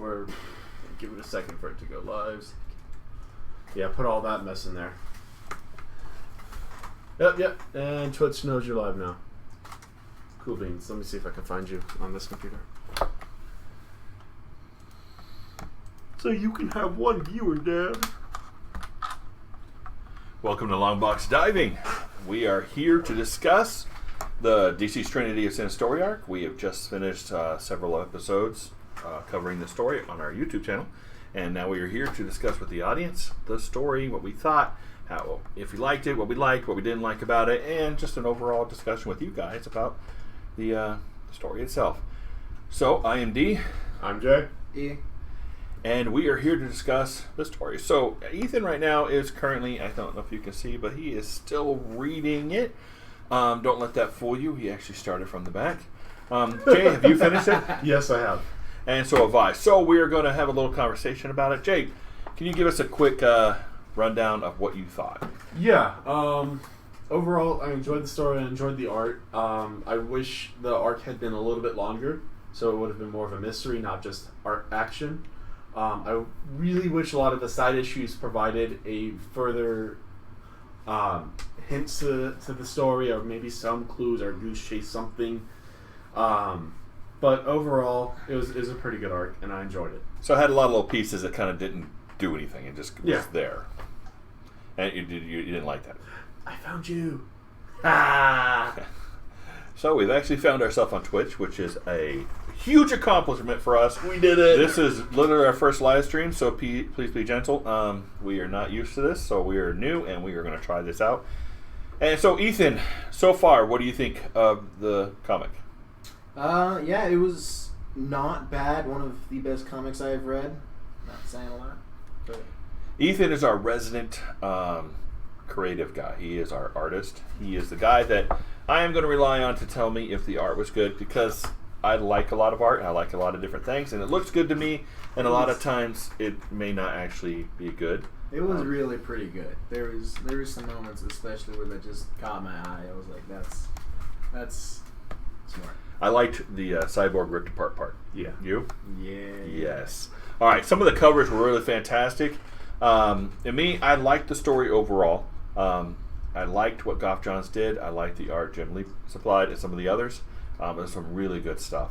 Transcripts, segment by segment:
software. Give it a second for it to go live. Yeah, put all that mess in there. Yep. And Twitch knows you're live now. Cool beans. Let me see if I can find you on this computer. So you can have one viewer, Dad. Welcome to Longbox Diving. We are here to discuss the DC's Trinity of Sin story arc. We have just finished several episodes covering the story on our YouTube channel, and now we are here to discuss with the audience the story, what we thought, how, if we liked it, what we liked, what we didn't like about it, and just an overall discussion with you guys about the story itself. So, I am D. I'm Jay. E. And we are here to discuss the story. So, Ethan right now is currently, I don't know if you can see, but he is still reading it. Don't let that fool you. He actually started from the back. Jay, have you finished it? Yes, I have. And so have I. So we are going to have a little conversation about it. Jay, can you give us a quick rundown of what you thought? Yeah. Overall, I enjoyed the story. I enjoyed the art. I wish the arc had been a little bit longer, so it would have been more of a mystery, not just art action. I really wish a lot of the side issues provided a further hints to the story, or maybe some clues or goose chase something. But overall, it was a pretty good arc, and I enjoyed it. So it had a lot of little pieces that kind of didn't do anything. It just was there. And you didn't like that. I found you. So we've actually found ourselves on Twitch, which is a huge accomplishment for us. We did it. This is literally our first live stream, so please be gentle. We are not used to this, so we are new, and we are going to try this out. And so, Ethan, so far, what do you think of the comic? Yeah, it was not bad. One of the best comics I've read. Not saying a lot, but Ethan is our resident creative guy. He is our artist. He is the guy that I am going to rely on to tell me if the art was good, because I like a lot of art, and I like a lot of different things, and it looks good to me, and a lot of times it may not actually be good. it was really pretty good. There was some moments, especially where that just caught my eye. I was like, that's smart. I liked the cyborg ripped apart part. Yeah. You? Yeah. Yes. All right. Some of the covers were really fantastic. And me, I liked the story overall. I liked what Goff Johns did. I liked the art Jim Lee supplied and some of the others. There's some really good stuff.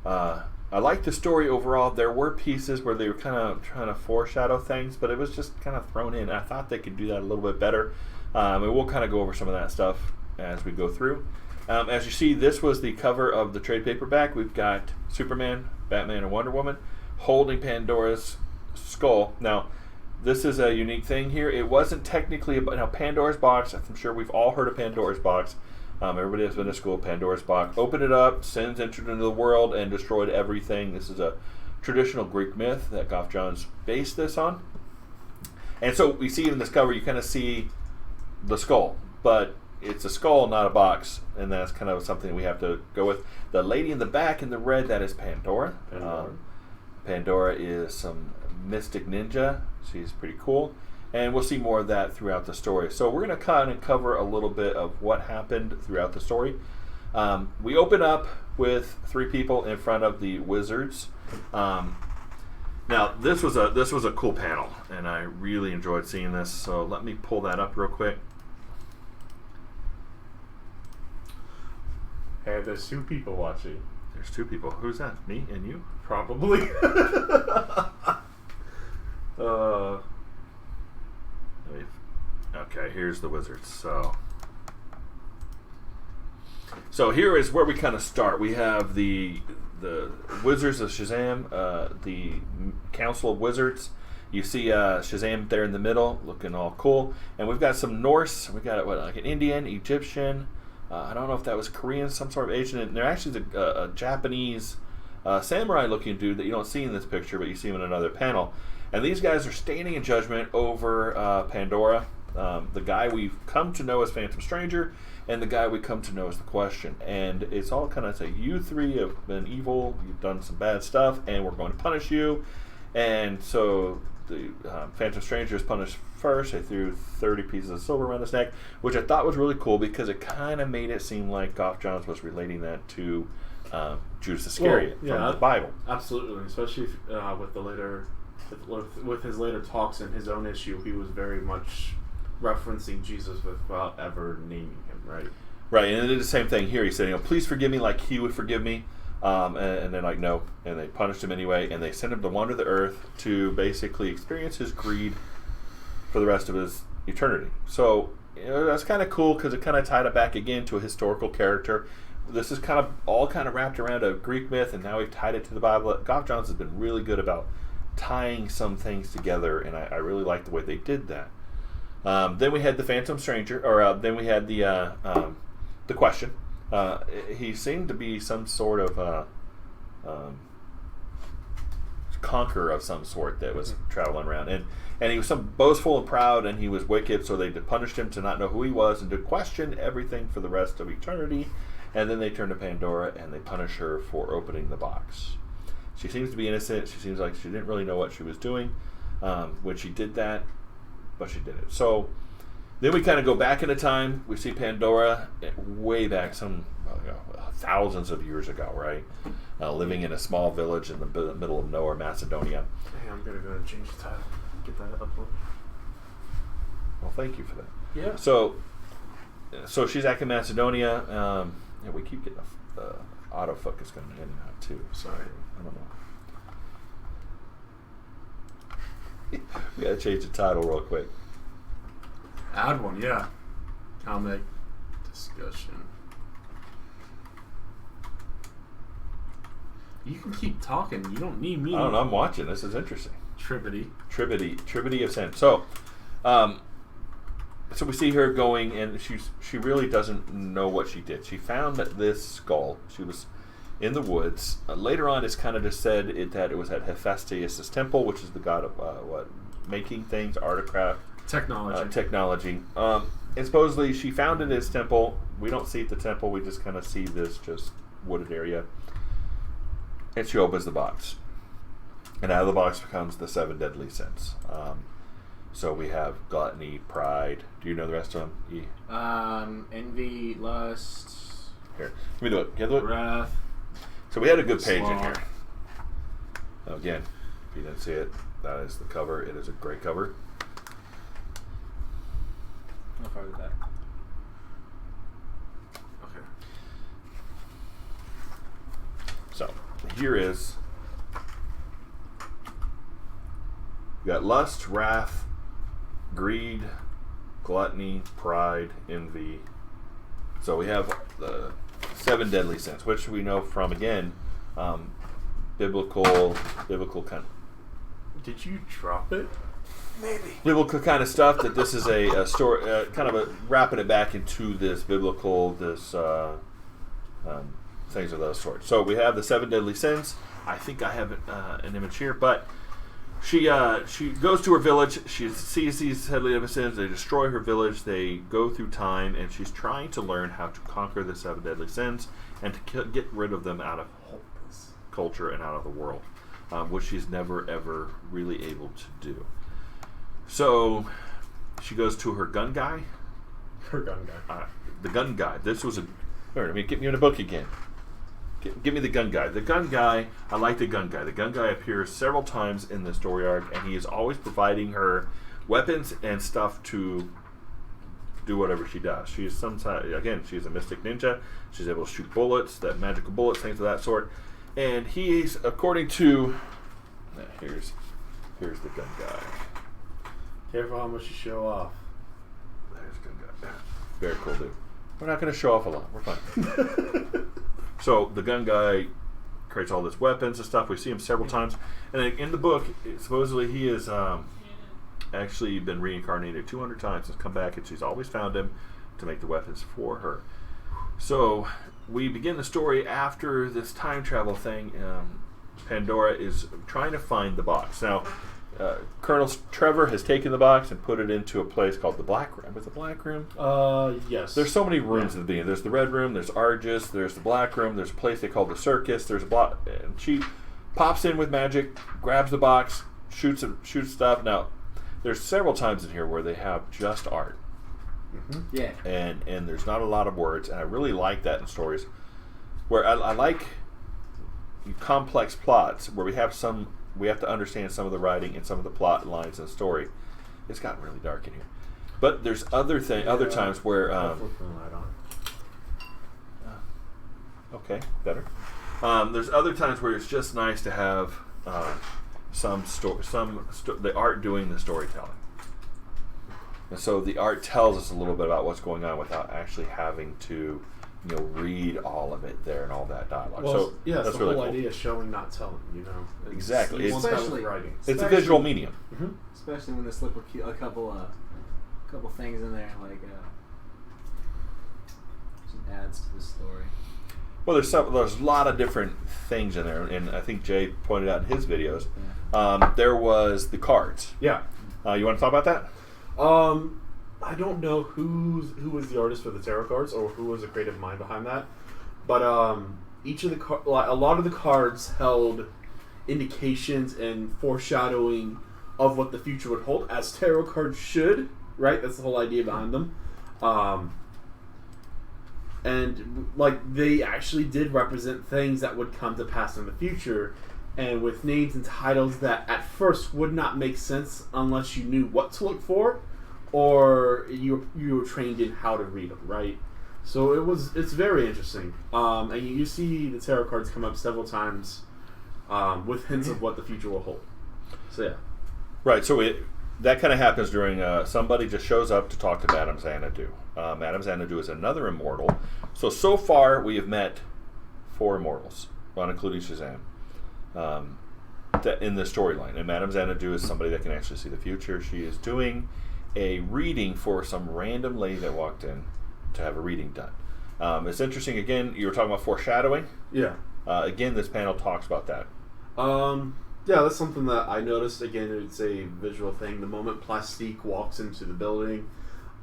I liked the story overall. There were pieces where they were kind of trying to foreshadow things, but it was just kind of thrown in. I thought they could do that a little bit better. And we'll kind of go over some of that stuff as we go through. As you see, this was the cover of the trade paperback. We've got Superman, Batman, and Wonder Woman holding Pandora's skull. Now, this is a unique thing here. It wasn't technically now Pandora's box. I'm sure we've all heard of Pandora's box. Everybody has been to school. Pandora's box. Opened it up. Sins entered into the world and destroyed everything. This is a traditional Greek myth that Goff Johns based this on. And so we see in this cover, you kind of see the skull, but it's a skull, not a box, and that's kind of something we have to go with. The lady in the back in the red, that is Pandora. Pandora is some mystic ninja. She's pretty cool, and we'll see more of that throughout the story. So we're going to kind of cover a little bit of what happened throughout the story. We open up with 3 people in front of the wizards. Now this was a cool panel, and I really enjoyed seeing this. So let me pull that up real quick. Hey, there's 2 people watching. There's 2 people. Who's that? Me and you? Probably. Okay, here's the wizards. So here is where we kind of start. We have the Wizards of Shazam, the Council of Wizards. You see Shazam there in the middle, looking all cool. And we've got some Norse. We've got like an Indian, Egyptian. I don't know if that was Korean, some sort of Asian. And they're actually a Japanese samurai-looking dude that you don't see in this picture, but you see him in another panel. And these guys are standing in judgment over Pandora, the guy we've come to know as Phantom Stranger, and the guy we come to know as the Question. And it's all kind of say, you 3 have been evil, you've done some bad stuff, and we're going to punish you. And so the Phantom Stranger is punished first. They threw 30 pieces of silver around his neck, which I thought was really cool because it kind of made it seem like Goff Johns was relating that to Judas Iscariot from the Bible. Absolutely, especially if, with his later talks in his own issue, he was very much referencing Jesus without ever naming him, right? Right, and it did the same thing here. He said, please forgive me like he would forgive me. And then like, no. And they punished him anyway, and they sent him to wander the earth to basically experience his greed for the rest of his eternity. So that's kind of cool because it kind of tied it back again to a historical character. This is kind of wrapped around a Greek myth, and now we've tied it to the Bible. Goff Johns has been really good about tying some things together, and I really like the way they did that. Then we had the Phantom Stranger, or then we had the Question. He seemed to be some sort of conqueror of some sort that was traveling around, and he was some boastful and proud, and he was wicked, so they punished him to not know who he was and to question everything for the rest of eternity. And then they turn to Pandora and they punish her for opening the box. She seems to be innocent. She seems like she didn't really know what she was doing when she did that, but she did it. So then we kind of go back into time. We see Pandora way back, thousands of years ago, right? Living in a small village in the middle of nowhere, Macedonia. Hey, I'm going to go and change the title. Get that uploaded. Well, thank you for that. Yeah. So she's back in Macedonia. We keep getting the autofocus going in and out too. Sorry, I don't know. We gotta change the title real quick. Add one, yeah. Comic discussion. You can keep talking. You don't need me. I don't know. I'm watching. This is interesting. Trivity of Sin. So we see her going, and she really doesn't know what she did. She found this skull. She was in the woods. Later on, it's kind of just said that it was at Hephaestus' temple, which is the god of making things, artcraft, technology. And supposedly she found it at his temple. We don't see it at the temple. We just kind of see this just wooded area. And she opens the box, and out of the box becomes the 7 deadly sins. So we have gluttony, pride. Do you know the rest of them? Envy, lust. Here, let me do it. Can I do it? Wrath. So we had a good page in here. Now again, if you didn't see it, that is the cover. It is a great cover. How far is that? Okay. So here is. We got lust, wrath, greed, gluttony, pride, envy. So we have the 7 deadly sins, which we know from, again, biblical kind of. Did you drop it? Maybe. Biblical kind of stuff. That this is a story, kind of wrapping it back into this biblical, things of those sorts. So we have the 7 deadly sins. I think I have an image here, but. She goes to her village. She sees these deadly sins. They destroy her village. They go through time, and she's trying to learn how to conquer the 7 deadly sins and to get rid of them out of culture and out of the world, which she's never ever really able to do. So she goes to her gun guy. The gun guy. This was let me get me in a book again. Give me the gun guy. The gun guy, I like the gun guy. The gun guy appears several times in the story arc, and he is always providing her weapons and stuff to do whatever she does. She is she's a mystic ninja. She's able to shoot bullets, that magical bullets, things of that sort. And he's, according to, here's the gun guy. Careful how much you show off. There's the gun guy. Very cool dude. We're not going to show off a lot. We're fine. So the gun guy creates all these weapons and stuff. We see him several times, and in the book, supposedly he has actually been reincarnated 200 times. Has come back, and she's always found him to make the weapons for her. So we begin the story after this time travel thing. Pandora is trying to find the box. Now, Colonel Trevor has taken the box and put it into a place called the Black Room. Is it the Black Room? Yes. There's so many rooms at the beginning. There's the Red Room, there's Argus, there's the Black Room, there's a place they call the Circus, there's a block, and she pops in with magic, grabs the box, shoots stuff. Now, there's several times in here where they have just art. Mm-hmm. Yeah. And there's not a lot of words, and I really like that in stories. where I like complex plots where we have to understand some of the writing and some of the plot lines and story. It's gotten really dark in here, but there's other times where okay, better. There's other times where it's just nice to have the art doing the storytelling. And so the art tells us a little bit about what's going on without actually having to, read all of it there and all that dialogue. Well, so yeah, that's the really whole cool. idea is showing, not telling. Exactly. It's Especially- writing. It's a visual medium. Mm-hmm. Especially when they slip a couple things in there, like just adds to the story. Well, there's a lot of different things in there, and I think Jay pointed out in his videos. Yeah. There was the cards. Yeah. You want to talk about that? I don't know who was the artist for the tarot cards or who was the creative mind behind that, but each of a lot of the cards held indications and foreshadowing of what the future would hold, as tarot cards should, right? That's the whole idea behind them. And they actually did represent things that would come to pass in the future, and with names and titles that at first would not make sense unless you knew what to look for, or you were trained in how to read them, right? So it's very interesting. And you see the tarot cards come up several times with hints of what the future will hold. So yeah. Right. So that kind of happens during somebody just shows up to talk to Madame Xanadu. Madame Xanadu is another immortal. So far we have met 4 immortals, not including Shazam, in the storyline. And Madame Xanadu is somebody that can actually see the future. She is doing a reading for some random lady that walked in to have a reading done. It's interesting. Again, you were talking about foreshadowing. Yeah. Again, this panel talks about that. Yeah, that's something that I noticed. Again, it's a visual thing. The moment Plastique walks into the building,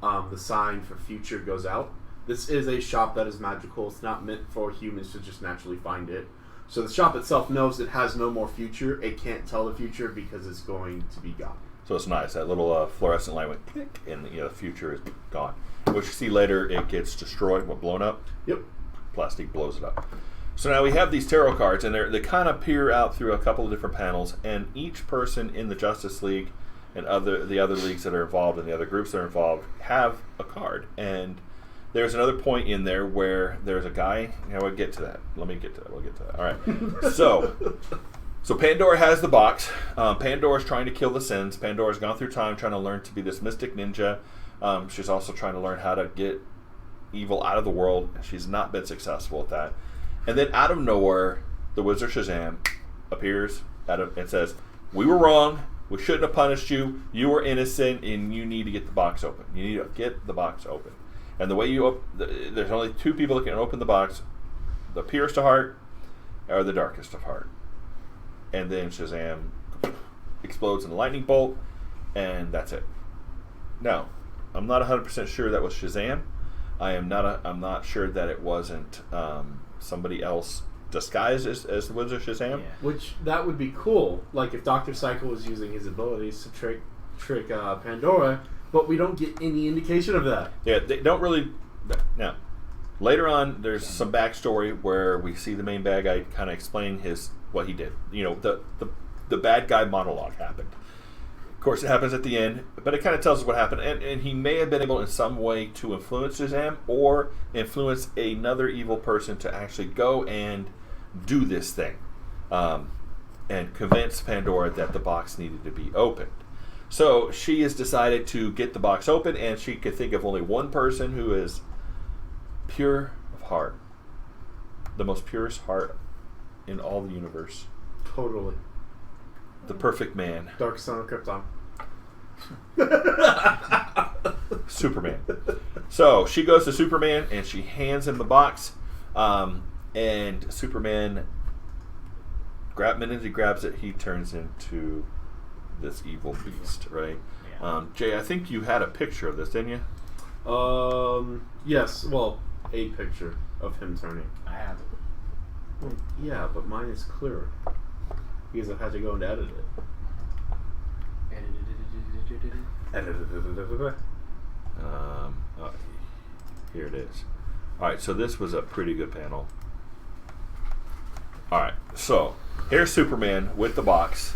the sign for future goes out. This is a shop that is magical. It's not meant for humans to just naturally find it. So the shop itself knows it has no more future. It can't tell the future because it's going to be gone. So it's nice. That little fluorescent light went click, and the future is gone. Which you see later, it gets destroyed, blown up. Yep. Plastique blows it up. So now we have these tarot cards, and they kind of peer out through a couple of different panels, and each person in the Justice League and the other leagues that are involved and the other groups that are involved have a card. And there's another point in there where there's a guy. We'll get to that. We'll get to that. All right. So Pandora has the box. Pandora's trying to kill the sins. Pandora's gone through time trying to learn to be this mystic ninja. She's also trying to learn how to get evil out of the world. She's not been successful at that. And then out of nowhere, the Wizard Shazam appears and says, "We were wrong. We shouldn't have punished you. You were innocent, and you need to get the box open. You need to get the box open." And the way there's only 2 people that can open the box: the purest of heart or the darkest of heart. And then Shazam explodes in a lightning bolt, and that's it. Now, I'm not 100% sure that was Shazam. I'm not sure that it wasn't somebody else disguised as the Wizard Shazam. Yeah. Which that would be cool. Like if Dr. Psycho was using his abilities to trick Pandora, but we don't get any indication of that. Yeah, they don't really. Now, later on, there's some backstory where we see the main bad guy kind of explain what he did. The bad guy monologue happened. Of course, it happens at the end, but it kind of tells us what happened. And he may have been able in some way to influence Shazam or influence another evil person to actually go and do this thing and convince Pandora that the box needed to be opened. So she has decided to get the box open, and she could think of only one person who is pure of heart, the most purest heart in all the universe. Totally. The perfect man. Dark Son of Krypton. Superman. So she goes to Superman and she hands him the box, and Superman minute he grabs it, he turns into this evil beast, right? Yeah. Jay, I think you had a picture of this, didn't you? Yes. Well, a picture of him turning. I have it. Well, yeah, but mine is clearer because I've had to go and edit it. Here it is. All right, so this was a pretty good panel. All right, so here's Superman with the box,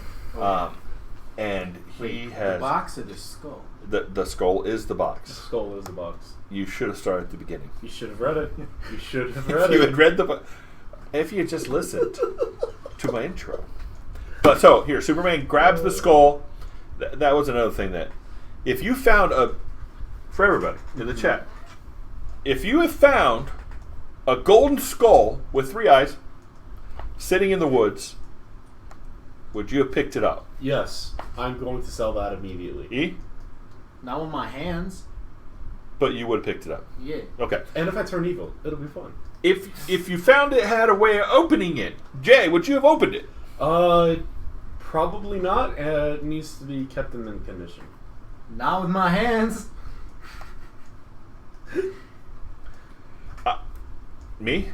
and he has the box or the skull. The skull is the The box. skull is the box. You should have started at the beginning. You should have read it. You should have If read you it. had read the book, if you had just listened to my intro. But so here, Superman grabs the skull. That was another thing that, if you found for everybody in the chat, if you have found a golden skull with 3 eyes sitting in the woods, would you have picked it up? Yes, I'm going to sell that immediately. E? Not with my hands. But you would have picked it up. Yeah. Okay. And if I turn evil, it'll be fun. If you found it had a way of opening it, Jay, would you have opened it? Probably not. It needs to be kept in mint condition. Not with my hands. Me?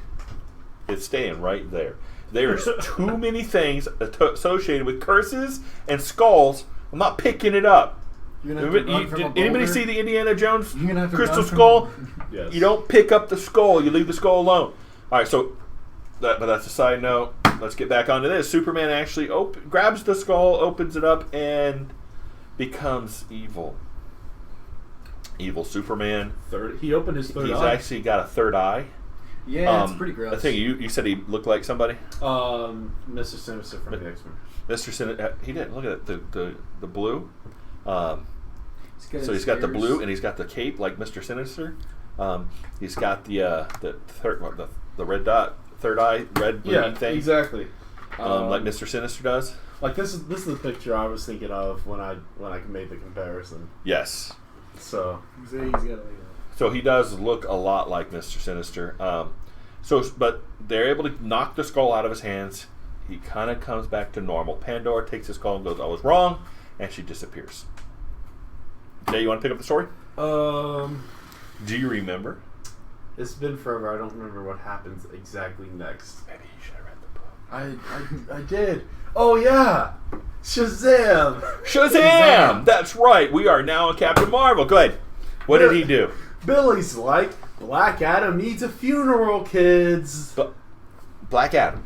It's staying right there. There's too many things associated with curses and skulls. I'm not picking it up. You're gonna have to run from a Did anybody boulder. see the Indiana Jones You're gonna have to crystal run from- skull? Yes. You don't pick up the skull. You leave the skull alone. All right, so but that's a side note. Let's get back onto this. Superman actually grabs the skull, opens it up, and becomes evil. Evil Superman. He opened his third He's eye. actually got a third eye. Yeah, it's pretty gross. I think you said he looked like somebody. Mr. Sinister from the X-Men. Mr. Sin, he didn't. Look at it, the blue. So his he's got the ears. blue, and he's got the cape like Mr. Sinister. He's got the red dot, third eye, red bleeding thing. Exactly. Like Mr. Sinister does. Like this is the picture I was thinking of when I made the comparison. Yes. So He's got like So he does look a lot like Mr. Sinister. But they're able to knock the skull out of his hands. He kind of comes back to normal. Pandora takes his skull and goes, "I was wrong," and she disappears. Jay, you want to pick up the story? Do you remember? It's been forever. I don't remember what happens exactly next. Maybe you should have read the book. I did. Oh yeah, Shazam! Shazam! That's right. We are now a Captain Marvel. Go ahead. What did he do? Billy's like, Black Adam needs a funeral, kids. Black Adam,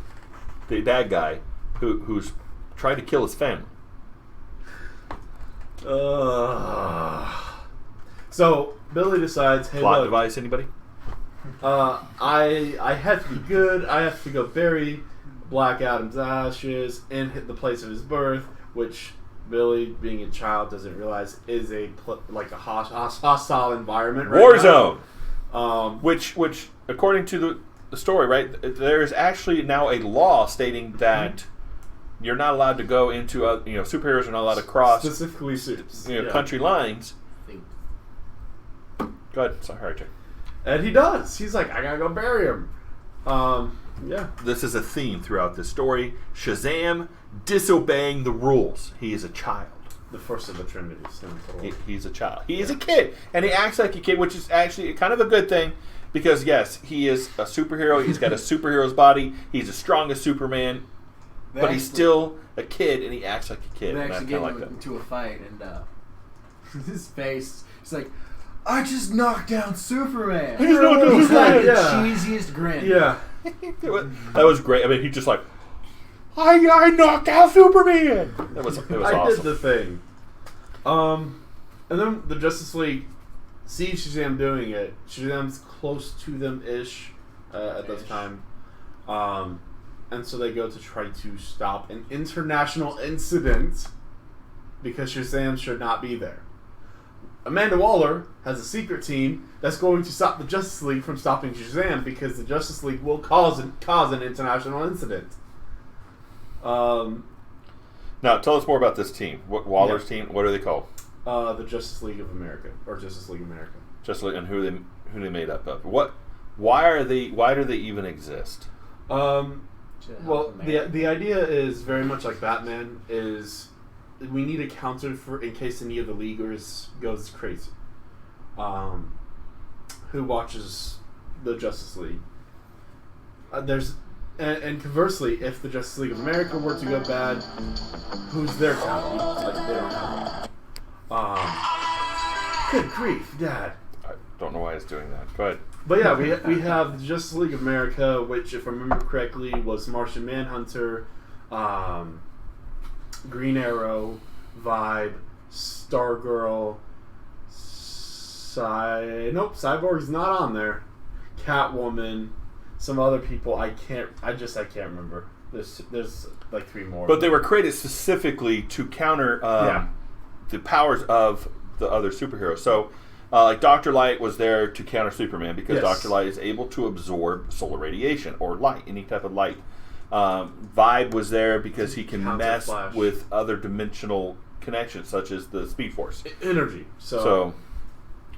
the bad guy, who's trying to kill his family. So Billy decides, hey, Plot look, device, anybody? I have to be good. I have to go bury Black Adam's ashes and hit the place of his birth, which Billy, being a child, doesn't realize is a hostile environment. Right War now. zone. Which, according to the story, right, there is actually now a law stating that you're not allowed to go into, superheroes are not allowed to cross specifically suits, country lines. Go ahead. Sorry, Jay. And he does. He's like, I gotta go bury him. Yeah. This is a theme throughout this story. Shazam disobeying the rules. He is a child. The first of the Trinity. He's a child. He is a kid, and he acts like a kid, which is actually kind of a good thing, because yes, he is a superhero. He's got a superhero's body. He's as strong as Superman, but he's still a kid, and he acts like a kid. They And I actually kind get of like that. into a fight, and his face, he's like, I just knocked down Superman. I just knocked down He's like Superman. the Yeah. cheesiest grin. Yeah. That was great. I mean, he just like, I knocked out Superman. It was I awesome. did the thing. And then the Justice League sees Shazam doing it. Shazam's close to them-ish at this time. And so they go to try to stop an international incident because Shazam should not be there. Amanda Waller has a secret team that's going to stop the Justice League from stopping Shazam because the Justice League will cause an international incident. Now, tell us more about this team. Waller's team. What are they called? The Justice League of America, or Justice League America. And who they made up of? Why do they even exist? Well, the idea is very much like Batman. Is we need a counter for in case any of the leaguers goes crazy. Who watches the Justice League? And conversely, if the Justice League of America were to go bad, who's their counter? Like they don't have. Good grief, Dad! Don't know why it's doing that. Go ahead. But yeah, we have the Justice League of America, which, if I remember correctly, was Martian Manhunter, Green Arrow, Vibe, Stargirl, Cyborg's not on there. Catwoman, some other people I can't remember. There's like 3 more. But they were created specifically to counter the powers of the other superheroes. So, like Dr. Light was there to counter Superman because Dr. Light is able to absorb solar radiation or light, any type of light. Vibe was there because he can mess Flash with other dimensional connections, such as the Speed Force. Energy. So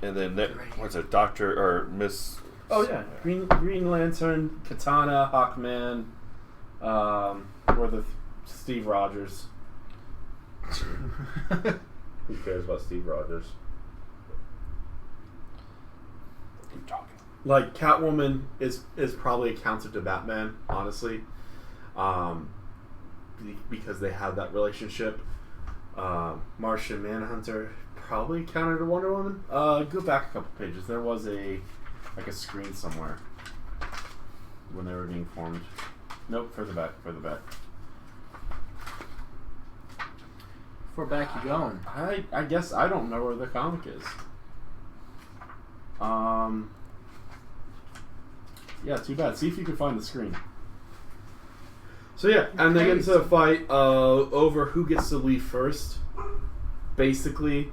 and then what's it, Doctor or Miss? Oh yeah, Green Lantern, Katana, Hawkman, or the Steve Rogers. Who cares about Steve Rogers? Keep talking. Like Catwoman is probably a counter to Batman, honestly, because they have that relationship. Martian Manhunter probably counter to Wonder Woman. Go back a couple pages. There was a screen somewhere when they were being formed. Nope, further back. Far back you going? I guess I don't know where the comic is. Yeah, too bad. See if you can find the screen. So yeah, and they get into a fight over who gets to leave first. Basically,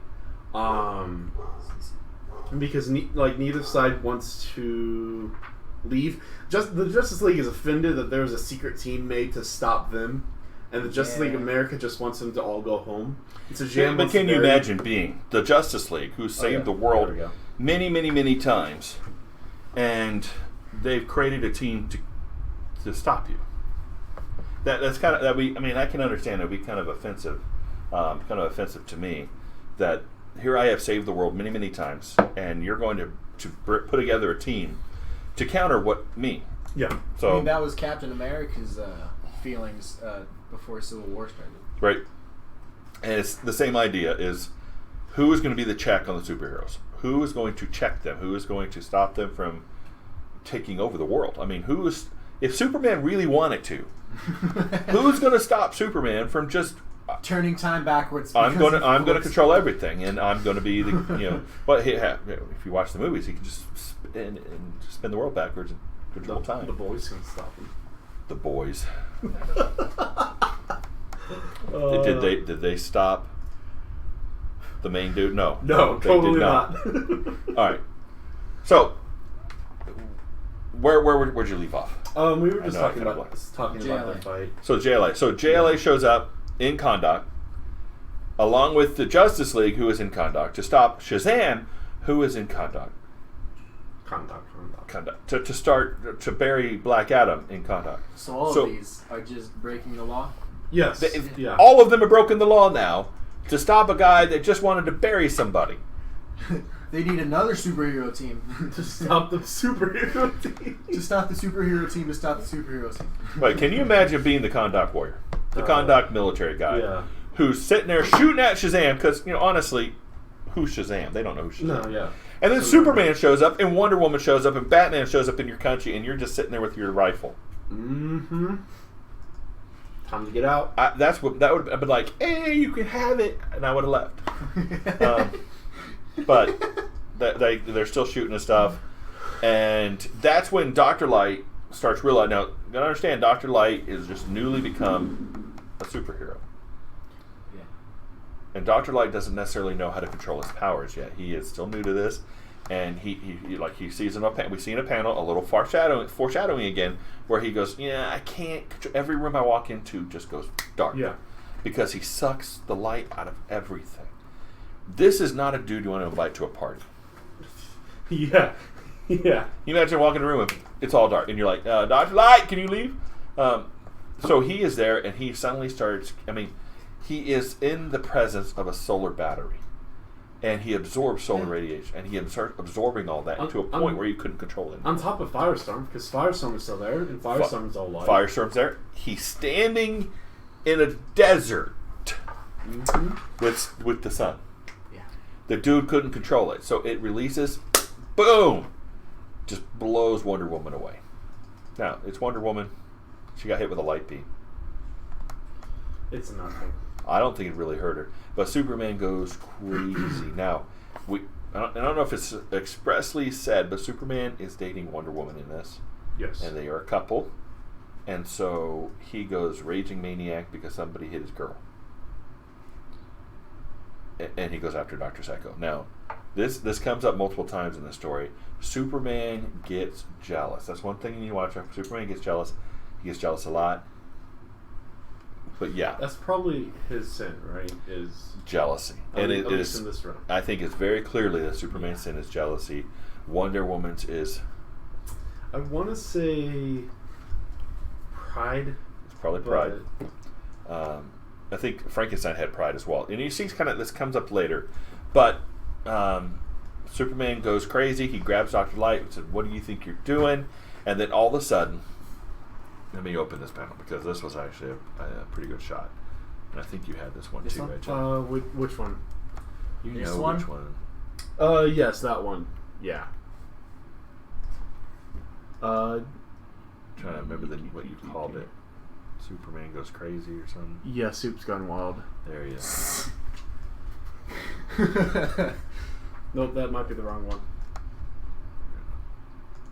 because neither side wants to leave. The Justice League is offended that there was a secret team made to stop them, and the Justice League of America just wants them to all go home. It's a jam. But can you imagine being the Justice League, who saved the world many, many, many times, and they've created a team to stop you? That's kind of I can understand it would be kind of offensive to me that here I have saved the world many, many times, and you're going to put together a team to counter me. Yeah. So I mean, that was Captain America's feelings before Civil War started. Right. And it's the same idea: is who is going to be the check on the superheroes? Who is going to check them? Who is going to stop them from taking over the world? I mean, if Superman really wanted to, who's going to stop Superman from just turning time backwards? I'm going to control everything, and I'm going to be the But if you watch the movies, he can just spin the world backwards and control time. The boys can stop him. The boys. Did they stop the main dude? No, they totally did not. All right. So, where'd you leave off? We were just talking about the fight. So JLA shows up in Kahndaq, along with the Justice League, who is in Kahndaq, to stop Shazam, who is in Kahndaq. Kahndaq. To bury Black Adam in Kahndaq. So all of these are just breaking the law? Yes. All of them have broken the law now to stop a guy that just wanted to bury somebody. They need another superhero team to stop the superhero team. To stop the superhero team to stop the superhero team. Right? Can you imagine being the Kahndaq warrior, the Kahndaq military guy, who's sitting there shooting at Shazam? Because honestly, who's Shazam? They don't know who Shazam. No, yeah. And then Superman shows up, and Wonder Woman shows up, and Batman shows up in your country, and you're just sitting there with your rifle. Mm-hmm. Time to get out. That would have been like, hey, you can have it, and I would have left. But they're still shooting and stuff, and that's when Dr. Light starts realizing. Now, you gotta understand, Dr. Light is just newly become a superhero, and Dr. Light doesn't necessarily know how to control his powers yet. He is still new to this, and he sees we see in a panel a little foreshadowing again, where he goes, I can't. Every room I walk into just goes dark, because he sucks the light out of everything. This is not a dude you want to invite to a party. Yeah. You imagine walking in a room and it's all dark, and you're like, Dr. Light, can you leave? So he is there, and he suddenly starts. He is in the presence of a solar battery, and he absorbs solar radiation, and he starts absorbing all that to a point where you couldn't control it. On top of Firestorm, because Firestorm is still there, and Firestorm is all light. Firestorm's there. He's standing in a desert with the sun. The dude couldn't control it, so it releases, boom, just blows Wonder Woman away. Now, it's Wonder Woman. She got hit with a light beam. It's nothing. I don't think it really hurt her. But Superman goes crazy. Now, I don't know if it's expressly said, but Superman is dating Wonder Woman in this. Yes. And they are a couple. And so he goes raging maniac because somebody hit his girl. And he goes after Dr. Psycho. Now, this comes up multiple times in the story. Superman gets jealous. That's one thing you need to watch out for. Superman gets jealous. He gets jealous a lot. But yeah. That's probably his sin, right? Is jealousy. And it is, in this room. I think it's very clearly that Superman's sin is jealousy. Wonder Woman's is... I want to say pride. It's probably pride. I think Frankenstein had pride as well. And you see this comes up later. But Superman goes crazy. He grabs Dr. Light and said, "What do you think you're doing?" And then all of a sudden, let me open this panel because this was actually a pretty good shot. And I think you had this one This too, one? right, John? Which one? You This know one? which one. Yes, that one. Yeah. Trying to remember what you called it. Superman goes crazy or something. Yeah, Soup's Gone Wild. There he is. Nope, that might be the wrong one.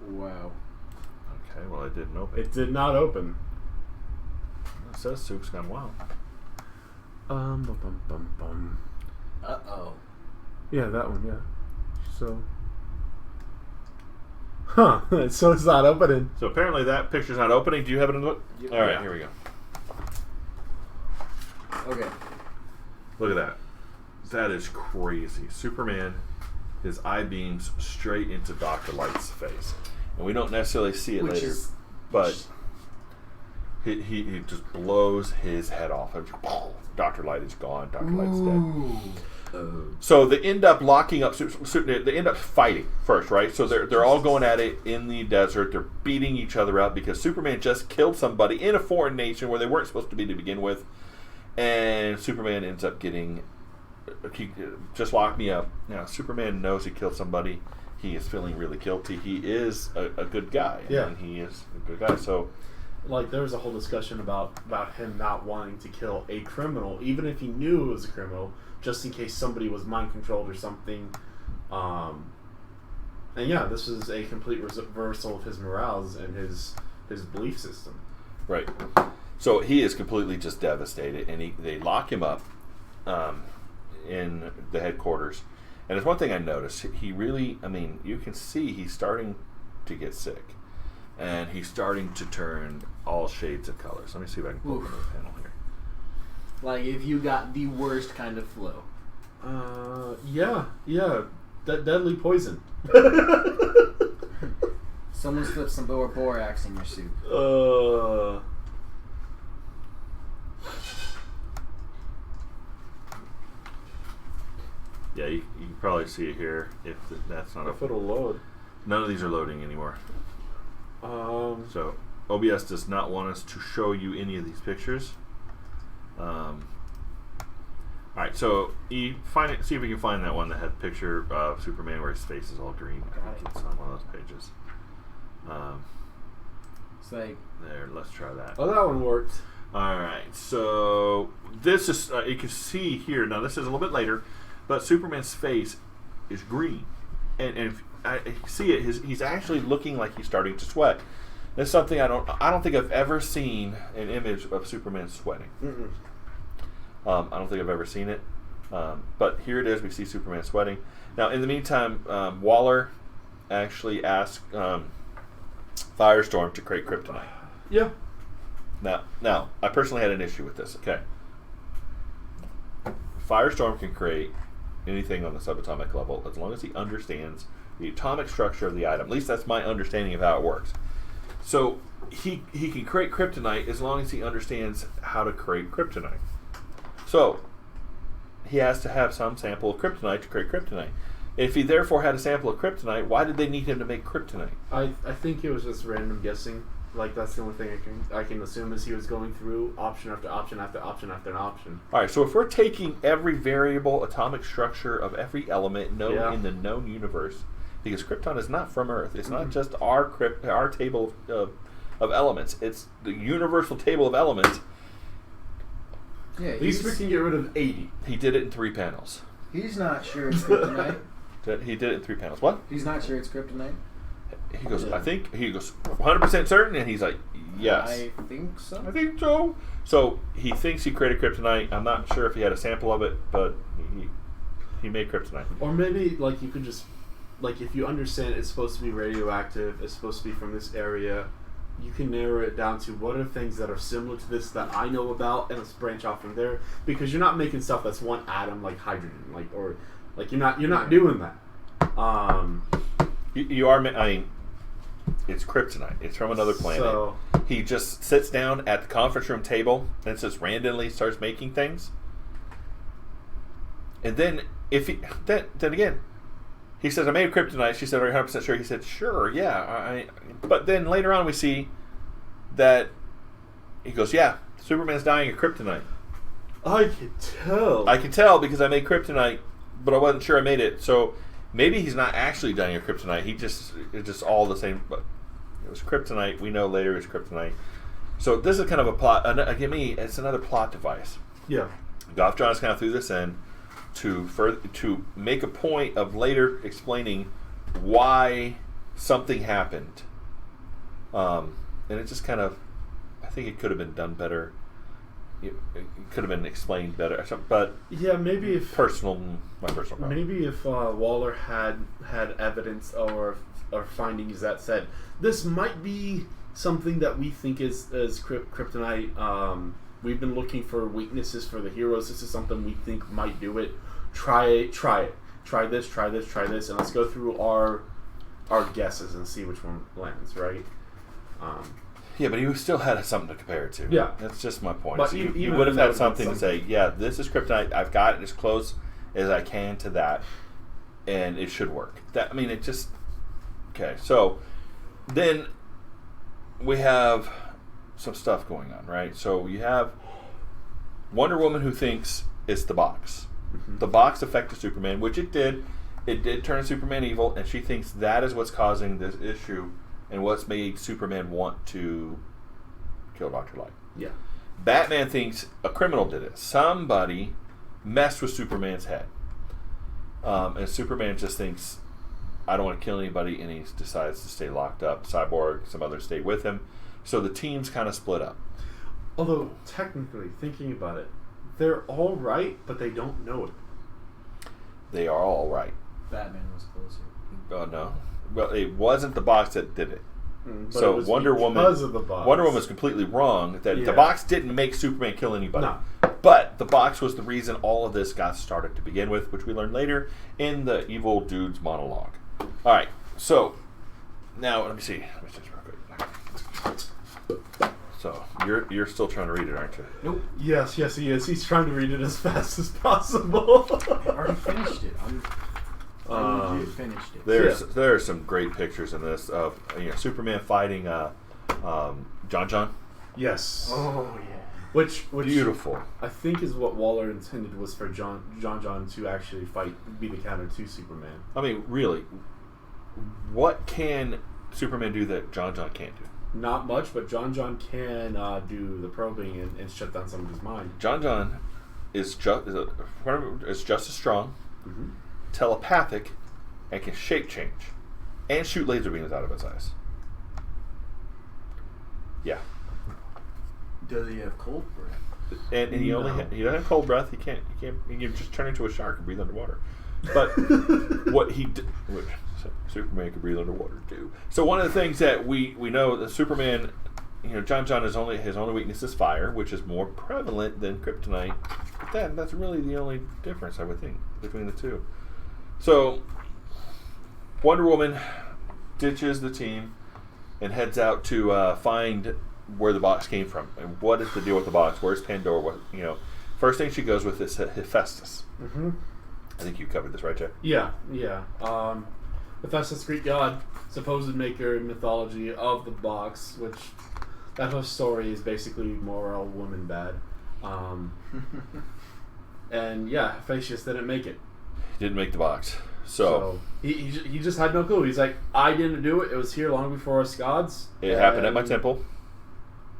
Wow. Okay, well, it didn't open. It did not open. It says Soup's Gone Wild. Bum. Uh-oh. Yeah, that one, yeah. So. Huh, so it's not opening. So apparently that picture's not opening. Do you have it in the book? Yep. All right, Yeah. here we go. Okay. Look at that. That is crazy. Superman, his eye beams straight into Dr. Light's face. And we don't necessarily see it later, but he just blows his head off. Dr. Light is gone. Dr. Light's dead. So they end up locking up. They end up fighting first, right? So they're all going at it in the desert. They're beating each other up because Superman just killed somebody in a foreign nation where they weren't supposed to be to begin with, and Superman ends up getting. Just lock me up. Now Superman knows he killed somebody. He is feeling really guilty. He is a good guy. Yeah. And he is a good guy. So. Like, there was a whole discussion about him not wanting to kill a criminal, even if he knew it was a criminal, just in case somebody was mind controlled or something. And yeah, this is a complete reversal of his morals and his belief system. Right. So he is completely just devastated, and they lock him up in the headquarters. And there's one thing I noticed. He really, you can see he's starting to get sick. And he's starting to turn all shades of colors. Let me see if I can pull up another panel here. Like if you got the worst kind of flu. Yeah. Deadly poison. Someone slipped some borax in your soup. Yeah, you can probably see it here if that's not If a... it'll load. None of these are loading anymore. So OBS does not want us to show you any of these pictures. Alright, so you find it. See if we can find that one that had a picture of Superman where his face is all green. I think it's on one of those pages. It's like There, let's try that. Oh, that one worked. Alright, so this is, you can see here, now this is a little bit later, but Superman's face is green. And if I see it, he's actually looking like he's starting to sweat. That's something I don't think I've ever seen an image of Superman sweating. Mm-mm. I don't think I've ever seen it. But here it is, we see Superman sweating. Now, in the meantime, Waller actually asked Firestorm to create kryptonite. Yeah. Now, I personally had an issue with this, okay? Firestorm can create anything on the subatomic level as long as he understands the atomic structure of the item. At least that's my understanding of how it works. So he can create kryptonite as long as he understands how to create kryptonite. So he has to have some sample of kryptonite to create kryptonite. If he therefore had a sample of kryptonite, why did they need him to make kryptonite? I think it was just random guessing. Like, that's the only thing I can assume is he was going through option after option after option after an option. All right, so if we're taking every variable atomic structure of every element known in the known universe because Krypton is not from Earth. It's not just our table of elements. It's the universal table of elements. Yeah, At least we can get rid of 80. He did it in 3 panels. he's not sure it's kryptonite. He did it in 3 panels. What? He's not sure it's kryptonite. He goes, I think, he goes, 100% certain? And he's like, yes. I think so. I think so. So he thinks he created kryptonite. I'm not sure if he had a sample of it, but he made kryptonite. Or maybe, like, you could just, like, if you understand it's supposed to be radioactive, it's supposed to be from this area, you can narrow it down to what are things that are similar to this that I know about, and let's branch off from there. Because you're not making stuff that's one atom, like hydrogen, you're not doing that. You are. I mean, it's kryptonite. It's from another planet. So, he just sits down at the conference room table and just randomly starts making things. And then then again, he says, "I made kryptonite." She said, "Are you 100% sure?" He said, "Sure, yeah." But then later on, we see that he goes, "Yeah, Superman's dying of kryptonite." I can tell. I can tell because I made kryptonite, but I wasn't sure I made it. So maybe he's not actually dying of kryptonite. It's just all the same. But it was kryptonite. We know later it's kryptonite. So this is kind of a plot. Again, it's another plot device. Yeah. Goff Johns kind of threw this in to make a point of later explaining why something happened. And it just kind of, I think it could have been done better. It could have been explained better, but yeah, maybe if my personal problem. maybe if Waller had evidence or findings that said this might be something that we think is kryptonite. We've been looking for weaknesses for the heroes. This is something we think might do it. Try it. Try this, and let's go through our guesses and see which one lands, right? Yeah, but you still had something to compare it to. Yeah. That's just my point. But So even you would have had something to something. say, yeah, this is kryptonite. I've got it as close as I can to that, and it should work. It just... Okay, so then we have some stuff going on, right? So you have Wonder Woman who thinks it's the box. Mm-hmm. The box affected Superman, which it did. It did turn Superman evil, and she thinks that is what's causing this issue and what's made Superman want to kill Dr. Light. Yeah. Batman thinks a criminal did it. Somebody messed with Superman's head. And Superman just thinks, I don't want to kill anybody, and he decides to stay locked up. Cyborg, some others stay with him. So the teams kind of split up. Although, technically, thinking about it, they're all right, but they don't know it. They are all right. Batman was closer. Oh, no. Well, it wasn't the box that did it. But So it was Wonder Woman, because of the box. Wonder Woman was completely wrong. That Yeah. the box didn't make Superman kill anybody. No. But the box was the reason all of this got started to begin with, which we learned later in the evil dude's monologue. All right, so now let me see this real quick. So you're still trying to read it, aren't you? Nope. Yes, he is. He's trying to read it as fast as possible. I already finished it. I legit finished it. There are some great pictures in this of Superman fighting John. Yes. Oh yeah. Which Beautiful. I think is what Waller intended was for John to actually be the counter to Superman. I mean, really, what can Superman do that John can't do? Not much, but John can do the probing and shut down somebody's mind. John is just as strong, Mm-hmm. telepathic, and can shape change, and shoot laser beams out of his eyes. Yeah, Does he have cold breath? and he No. he doesn't have cold breath. He can just turn into a shark and breathe underwater. But what Superman can breathe underwater too. So one of the things that we know that Superman, John his only weakness is fire, which is more prevalent than kryptonite. But that's really the only difference, I would think, between the two. So Wonder Woman ditches the team and heads out to find where the box came from and what is the deal with the box. Where's Pandora? First thing she goes with is Hephaestus. Mm-hmm. I think you covered this, right, Jeff? Yeah. Hephaestus, Greek god, supposed maker in mythology of the box, which that whole story is basically moral woman bad. And yeah, Hephaestus didn't make it. He didn't make the box. So he just had no clue. He's like, I didn't do it. It was here long before us gods. it happened at my temple.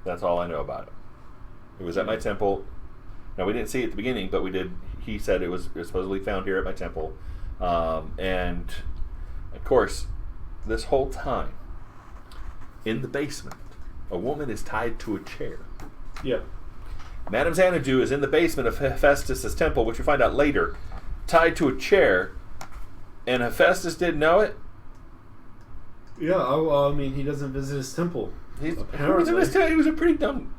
That's all I know about it. It was at my temple. Now, we didn't see it at the beginning, but we did. He said it was supposedly found here at my temple. And, of course, this whole time, in the basement, a woman is tied to a chair. Yeah. Madame Xanadu is in the basement of Hephaestus' temple, which we find out later, tied to a chair, and Hephaestus didn't know it. Yeah, I mean, he doesn't visit his temple. He was a pretty dumb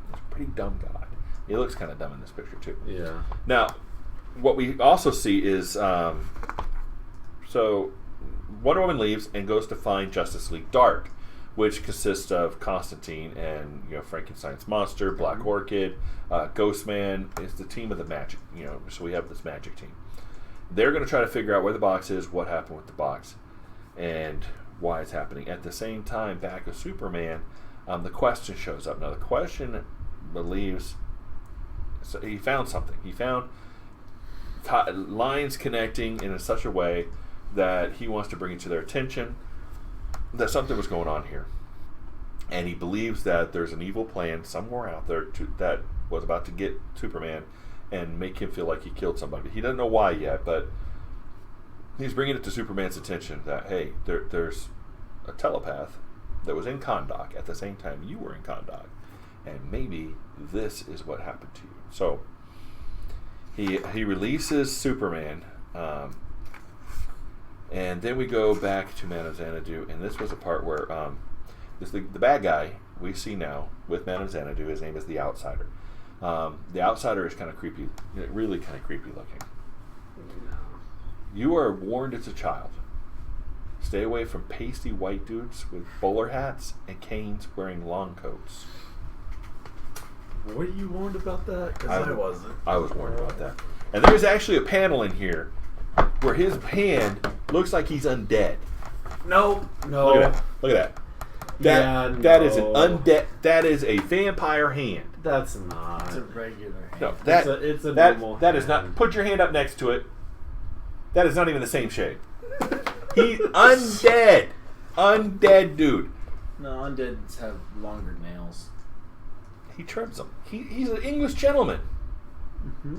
guy. He looks kind of dumb in this picture too. Yeah. Now, what we also see is, so Wonder Woman leaves and goes to find Justice League Dark, which consists of Constantine and Frankenstein's monster, Black Orchid, Ghostman. It's the team of the magic. So we have this magic team. They're going to try to figure out where the box is, what happened with the box, and why it's happening. At the same time, back of Superman, the Question shows up. Now, the Question believes he found something. He found lines connecting in such a way that he wants to bring it to their attention that something was going on here. And he believes that there's an evil plan somewhere out there that was about to get Superman and make him feel like he killed somebody. He doesn't know why yet, but he's bringing it to Superman's attention that, hey, there's a telepath that was in Kahndaq at the same time you were in Kahndaq, and maybe this is what happened to you. So he releases Superman, and then we go back to Madame Xanadu, and this was a part where the bad guy we see now with Madame Xanadu, his name is the Outsider. The Outsider is kind of creepy, really kind of creepy looking. No. You are warned as a child. Stay away from pasty white dudes with bowler hats and canes wearing long coats. Were you warned about that? Because I wasn't. I was warned about that. And there's actually a panel in here where his hand looks like he's undead. No. Look at that. That is an undead. That is a vampire hand. That's not. It's a regular hand. No, it's a normal that is hand. not. Put your hand up next to it. That is not even the same shade. He's undead. Undead dude. No, undeads have longer nails. He trims them. He's an English gentleman. Mm-hmm.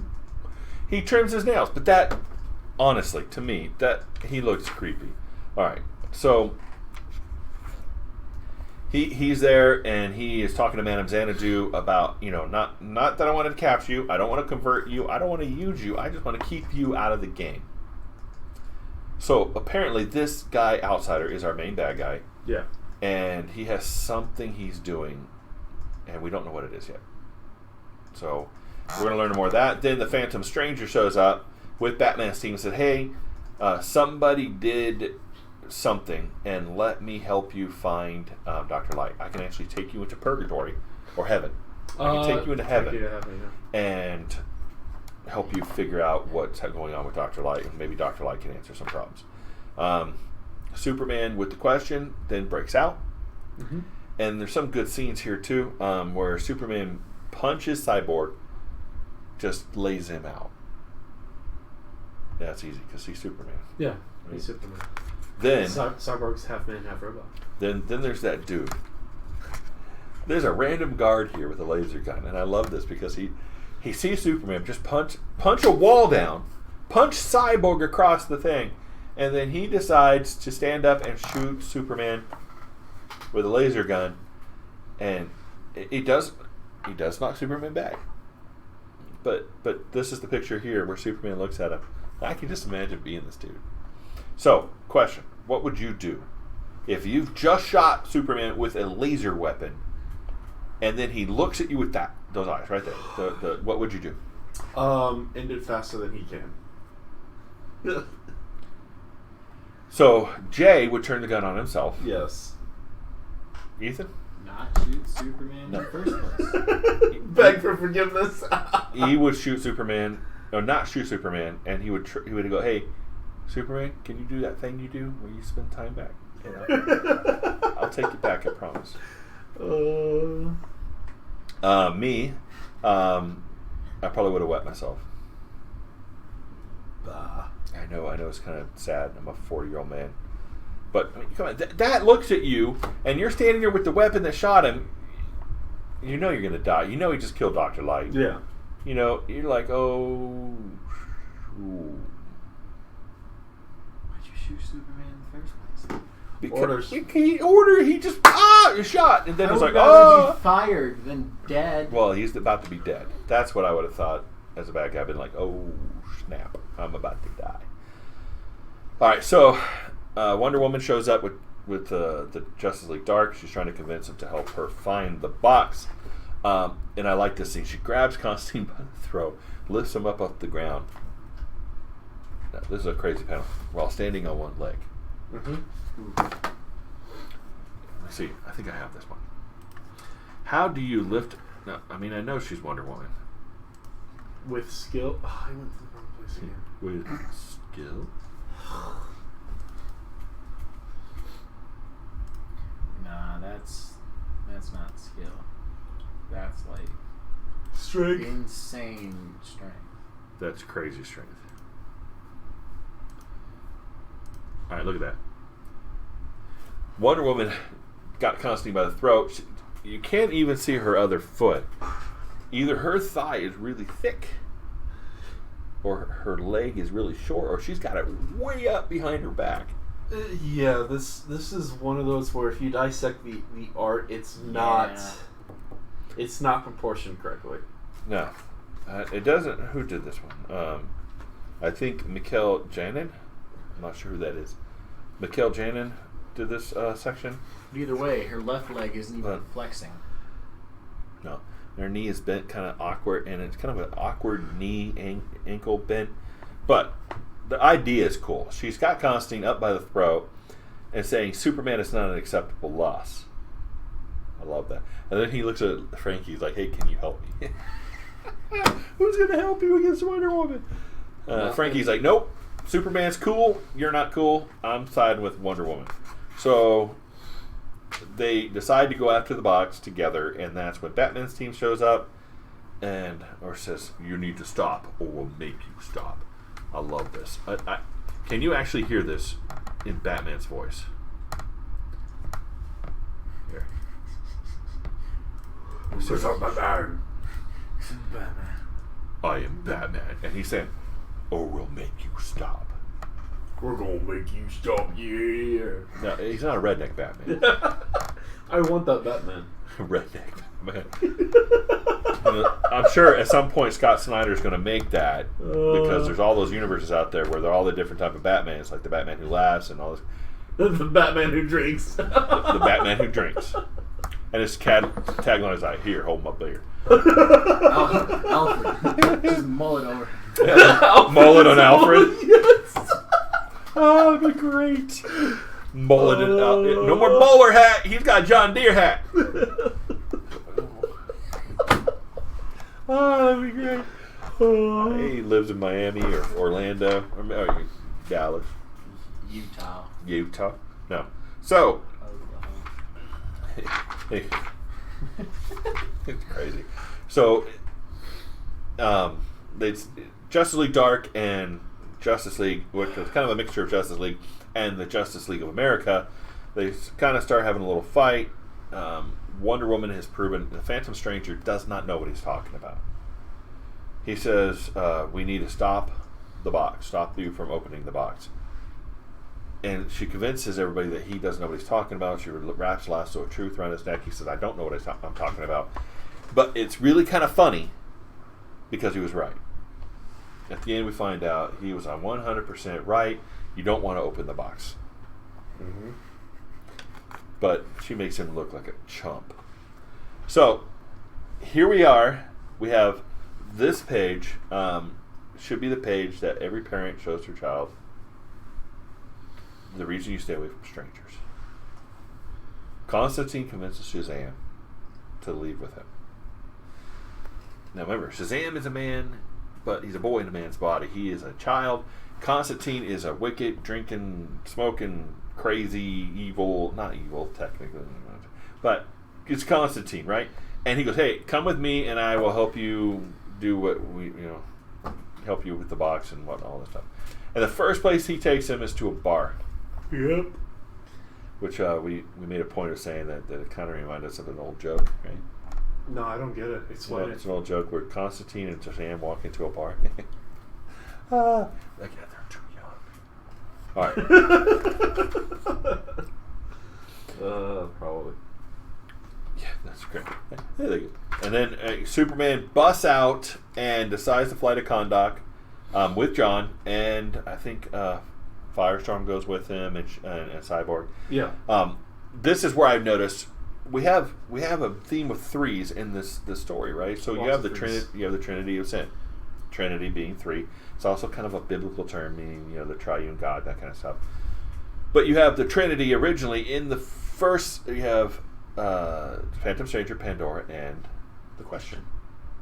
He trims his nails, but that, honestly, to me, that he looks creepy. All right, so he's there and he is talking to Madame Xanadu about, not that I want to capture you, I don't want to convert you, I don't want to use you, I just want to keep you out of the game. So apparently this guy Outsider is our main bad guy. Yeah. And he has something he's doing, and we don't know what it is yet. So we're going to learn more of that. Then the Phantom Stranger shows up with Batman's team and said, hey, somebody did something, and let me help you find Dr. Light. I can actually take you into purgatory or heaven. I can take you into heaven, and help you figure out what's going on with Dr. Light, and maybe Dr. Light can answer some problems. Superman with the Question then breaks out. Mm-hmm. And there's some good scenes here too, where Superman punches Cyborg, just lays him out. That's easy because he's Superman. Yeah, he's Superman. Then Cyborg's half man, half robot. Then there's that dude. There's a random guard here with a laser gun, and I love this because he sees Superman just punch a wall down, punch Cyborg across the thing, and then he decides to stand up and shoot Superman with a laser gun, and he does knock Superman back. But this is the picture here where Superman looks at him. I can just imagine being this dude. So, question: what would you do if you've just shot Superman with a laser weapon, and then he looks at you with those eyes right there? What would you do? End it faster than he can. So Jay would turn the gun on himself. Yes. Ethan? Not shoot Superman in the first place. Beg for forgiveness. He would shoot Superman, or not shoot Superman, and he would go, "Hey, Superman, can you do that thing you do where you spend time back? I'll take you back, I promise." Me, I probably would have wet myself. I know it's kind of sad. I'm a 40-year-old man. But, I mean, come on. Dad looks at you, and you're standing there with the weapon that shot him. You know you're going to die. You know he just killed Dr. Light. Yeah. You know, you're like, oh. Ooh. Why'd you shoot Superman in the first place? Orders. He just, you're shot. And then I it's would like, rather be fired than dead. Well, he's about to be dead. That's what I would have thought as a bad guy. I've been like, oh, snap. I'm about to die. All right, so Wonder Woman shows up with the Justice League Dark. She's trying to convince him to help her find the box. And I like this scene. She grabs Constantine by the throat, lifts him up off the ground. Now, this is a crazy panel. While standing on one leg. Mm-hmm. Let's see. I think I have this one. How do you lift... No, I mean, I know she's Wonder Woman. With skill. Oh, I went to the wrong place again. With skill? Nah, that's not skill. That's like Strength. insane strength. That's crazy strength. All right, look at that. Wonder Woman got Constantine by the throat. You can't even see her other foot. Either her thigh is really thick, or her leg is really short, or she's got it way up behind her back. Yeah, this is one of those where if you dissect the art, it's not proportioned correctly. No, it doesn't. Who did this one? I think Mikhail Janin. I'm not sure who that is. Mikhail Janin did this section. But either way, her left leg isn't even flexing. No, her knee is bent, kind of awkward, and it's kind of an awkward knee ankle bent. But the idea is cool. She's got Constantine up by the throat and saying Superman is not an acceptable loss. I love that. And then he looks at Frankie. He's like, "Hey, can you help me? Who's going to help you against Wonder Woman?" Frankie's like, "Nope. Superman's cool. You're not cool. I'm siding with Wonder Woman." So they decide to go after the box together, and that's when Batman's team shows up or says, "You need to stop, or we'll make you stop." I love this. Can you actually hear this in Batman's voice? Here. What's up, Batman? Batman. I am Batman. And he's saying, "Or we'll make you stop." We're gonna make you stop, yeah. No, he's not a redneck Batman. I want that Batman. Redneck Batman. I'm sure at some point Scott Snyder's going to make that because there's all those universes out there where they're all the different type of Batmans, like the Batman who laughs and all this. The Batman who drinks. the Batman who drinks. And his tagline is like, "Here, hold my beer." Alfred. Just mullet over. Mullet on Alfred. Yes. Oh, that'd be great. Mullet and no more bowler hat. He's got a John Deere hat. Oh, that'd be great. He lives in Miami or Orlando or Dallas. Utah. No. So. It's crazy. So, it's Justice League Dark and Justice League, which is kind of a mixture of Justice League and the Justice League of America. They kind of start having a little fight. Wonder Woman has proven the Phantom Stranger does not know what he's talking about. He says, "We need to stop the box. Stop you from opening the box." And she convinces everybody that he doesn't know what he's talking about. She wraps lasso of truth around his neck. He says, "I don't know what I'm talking about." But it's really kind of funny because he was right. At the end, we find out he was on 100% right. You don't want to open the box. Mm-hmm. But she makes him look like a chump. So, here we are. We have this page. Should be the page that every parent shows their child. The reason you stay away from strangers. Constantine convinces Shazam to leave with him. Now remember, Shazam is a man, but he's a boy in a man's body. He is a child. Constantine is a wicked, drinking, smoking, crazy, evil, not evil technically, but it's Constantine, right? And he goes, "Hey, come with me and I will help you do what we, help you with the box and what all this stuff. And the first place he takes him is to a bar. Yep. Which we made a point of saying that it kind of reminded us of an old joke, right? No, I don't get it. Explain It's it. an old joke where Constantine and Shazam walk into a bar. Like, yeah, they're too young. All right. Probably. Yeah, that's great. There they go. And then Superman busts out and decides to fly to Kahndaq with John, and I think Firestorm goes with him and Cyborg. Yeah. This is where I've noticed we have a theme of threes in this story, right? So you have the Trinity of Sin, Trinity being three. It's also kind of a biblical term, meaning the triune God, that kind of stuff. But you have the Trinity originally in the first. You have Phantom Stranger, Pandora, and the Question.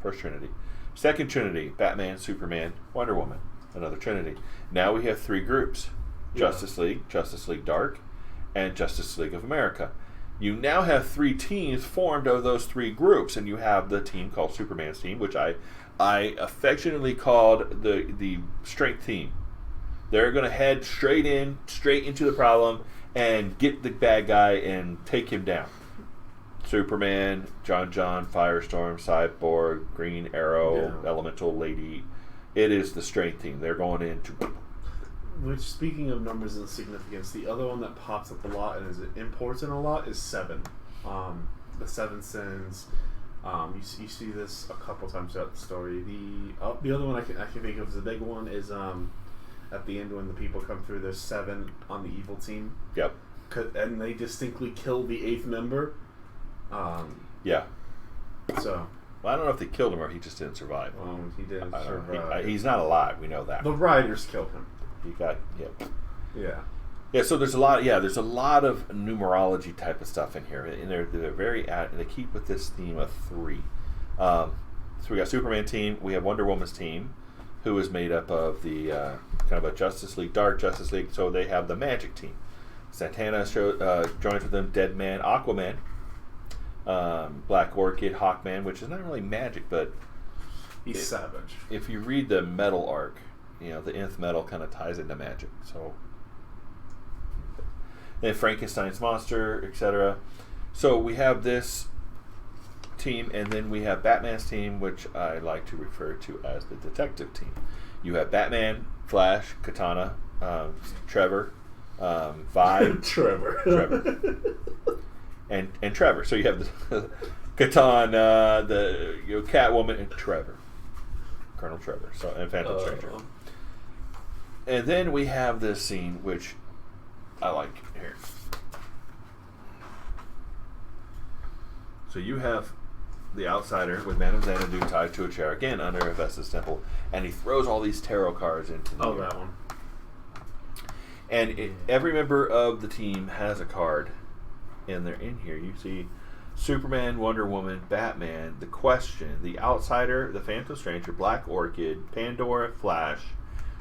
First Trinity. Second Trinity: Batman, Superman, Wonder Woman. Another Trinity. Now we have three groups: Justice League, Justice League Dark, and Justice League of America. You now have three teams formed of those three groups, and you have the team called Superman's team, which I affectionately called the strength team. They're going to head straight into the problem and get the bad guy and take him down. Superman, John, Firestorm, Cyborg, Green Arrow, Elemental Lady. It is the strength team. They're going into. Which, speaking of numbers and significance, the other one that pops up a lot and is important a lot is 7. The 7 sins. You see this a couple times throughout the story. The other one I can think of as a big one is at the end when the people come through. There's 7 on the evil team. Yep. And they distinctly kill the 8th member. Yeah. So. Well, I don't know if they killed him or he just didn't survive. He didn't survive. He's not alive. We know that. The Riders killed him. He got Yeah. Yeah. So there's a lot. Yeah, there's a lot of numerology type of stuff in here, and they're very they keep with this theme of 3. So we got Superman team. We have Wonder Woman's team, who is made up of the kind of a Justice League, Dark Justice League. So they have the Magic team. Santana joins with them. Deadman, Aquaman, Black Orchid, Hawkman, which is not really magic, but he's savage. If you read the metal arc, the nth metal kind of ties into magic. So then Frankenstein's monster, etc. So we have this team, and then we have Batman's team, which I like to refer to as the detective team. You have Batman, Flash, Katana, Trevor, Vibe, Trevor, and Trevor. So you have the Katana, the Catwoman, and Trevor, Colonel Trevor, and Phantom Stranger. And then we have this scene, which I like here. So you have the Outsider with Madame Xanadu tied to a chair, again under Hephaestus' temple, and he throws all these tarot cards into the air. That one. And every member of the team has a card, and they're in here. You see Superman, Wonder Woman, Batman, The Question, The Outsider, The Phantom Stranger, Black Orchid, Pandora, Flash,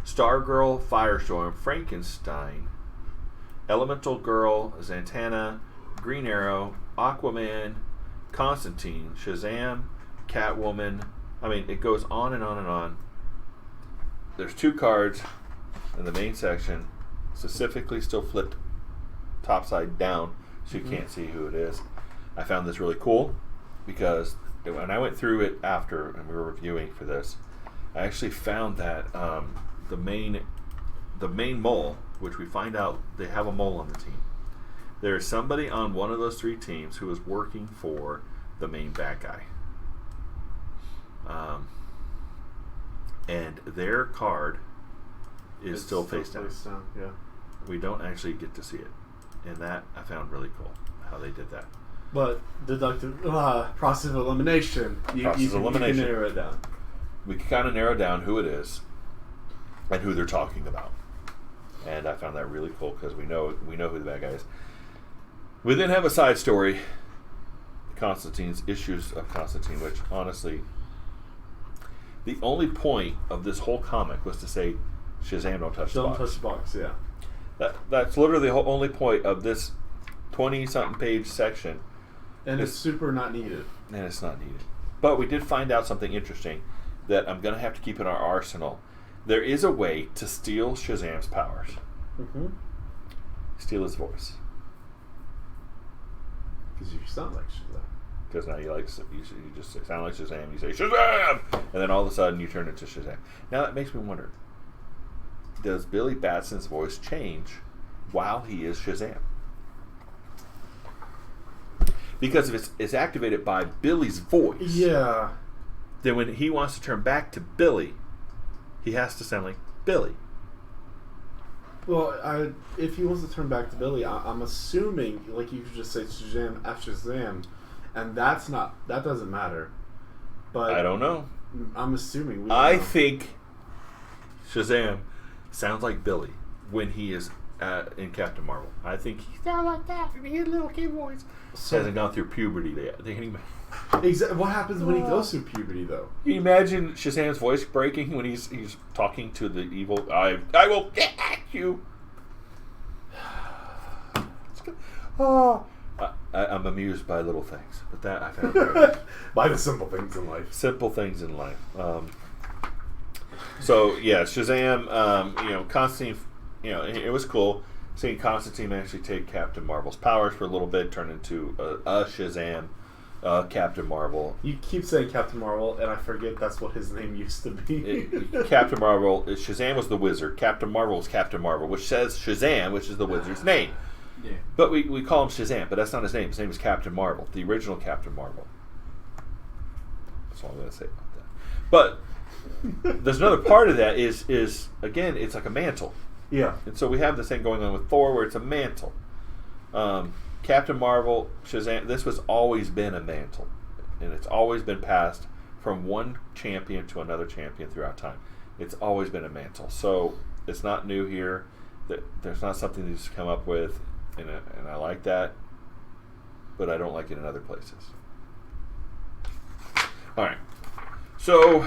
Stargirl, Firestorm, Frankenstein, Elemental Girl, Zatanna, Green Arrow, Aquaman, Constantine, Shazam, Catwoman. I mean, it goes on and on and on. There's 2 cards in the main section, specifically still flipped topside down, so you can't see who it is. I found this really cool because when I went through it after and we were reviewing for this, I actually found that the main mole, which we find out they have a mole on the team. There's somebody on one of those 3 teams who is working for the main bad guy. And their card is still face down. Yeah. We don't actually get to see it. And that I found really cool, how they did that. But deductive process of elimination. You can narrow it down. We can kind of narrow down who it is and who they're talking about. And I found that really cool because we know who the bad guy is. We then have a side story, Constantine's Issues of Constantine, which honestly, the only point of this whole comic was to say, Shazam, don't touch the box. Don't touch the box, yeah. That's literally the only point of this 20-something page section. And it's super not needed. And it's not needed. But we did find out something interesting. that I'm going to have to keep in our arsenal. There is a way to steal Shazam's powers. Mm-hmm. Steal his voice. Because you sound like Shazam. Because now you just sound like Shazam. You say Shazam, and then all of a sudden you turn into Shazam. Now that makes me wonder: does Billy Batson's voice change while he is Shazam? Because if it's activated by Billy's voice, yeah, then when he wants to turn back to Billy, he has to sound like Billy. Well, if he wants to turn back to Billy, I'm assuming, like, you could just say Shazam after Shazam, and that doesn't matter. But I don't know. I'm assuming. I think Shazam sounds like Billy when he is in Captain Marvel. I think he sounds like that, and he has a little kid voice. So, hasn't gone through puberty yet. What happens when he goes through puberty, though? Can you imagine Shazam's voice breaking when he's talking to the evil? I will get at you. I'm amused by little things, but that I found very by the simple things in life. Simple things in life. So yeah, Shazam. Constantine. It was cool seeing Constantine actually take Captain Marvel's powers for a little bit, turn into a Shazam. Captain Marvel. You keep saying Captain Marvel, and I forget that's what his name used to be. Captain Marvel. Shazam was the wizard. Captain Marvel was Captain Marvel, which says Shazam, which is the wizard's name. Yeah. But we call him Shazam, but that's not his name. His name is Captain Marvel, the original Captain Marvel. That's all I'm going to say about that. But there's another part of that is again, it's like a mantle. Yeah. And so we have this thing going on with Thor where it's a mantle. Captain Marvel, Shazam, this has always been a mantle. And it's always been passed from one champion to another champion throughout time. It's always been a mantle. So it's not new here. There's not something to just come up with, and I like that, but I don't like it in other places. All right. So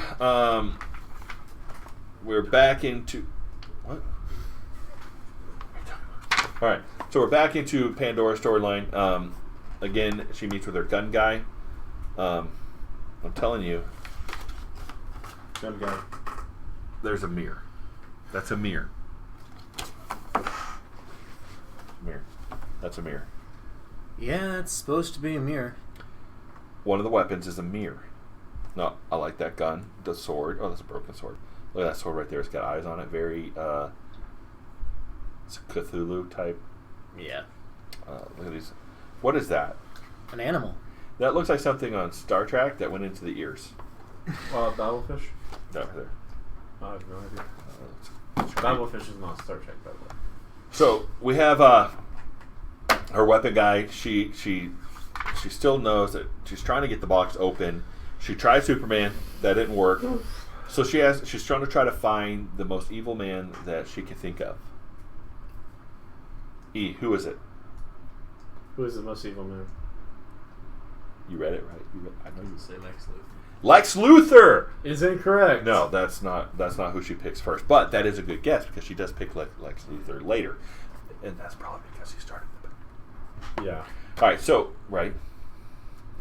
we're back into... What? All right, so we're back into Pandora's storyline. Again, she meets with her gun guy. I'm telling you, Gun guy. there's a mirror. That's a mirror. Mirror. That's a mirror. Yeah, it's supposed to be a mirror. One of the weapons is a mirror. No, I like that gun. The sword. Oh, that's a broken sword. Look at that sword right there. It's got eyes on it. Very, it's a Cthulhu type. Yeah. Look at these. What is that? An animal. That looks like something on Star Trek that went into the ears. Battlefish? Over there. I have no idea. It's Battlefish is not Star Trek, by the way. So we have her weapon guy. She still knows that she's trying to get the box open. She tried Superman. That didn't work. So she's trying to find the most evil man that she can think of. Who is it? Who is the most evil man? You read it right. I know you Say Lex Luthor. Lex Luthor. Is incorrect. No, that's not who she picks first. But that is a good guess because she does pick Lex Luthor later, and that's probably because he started the book. Yeah. All right. So right.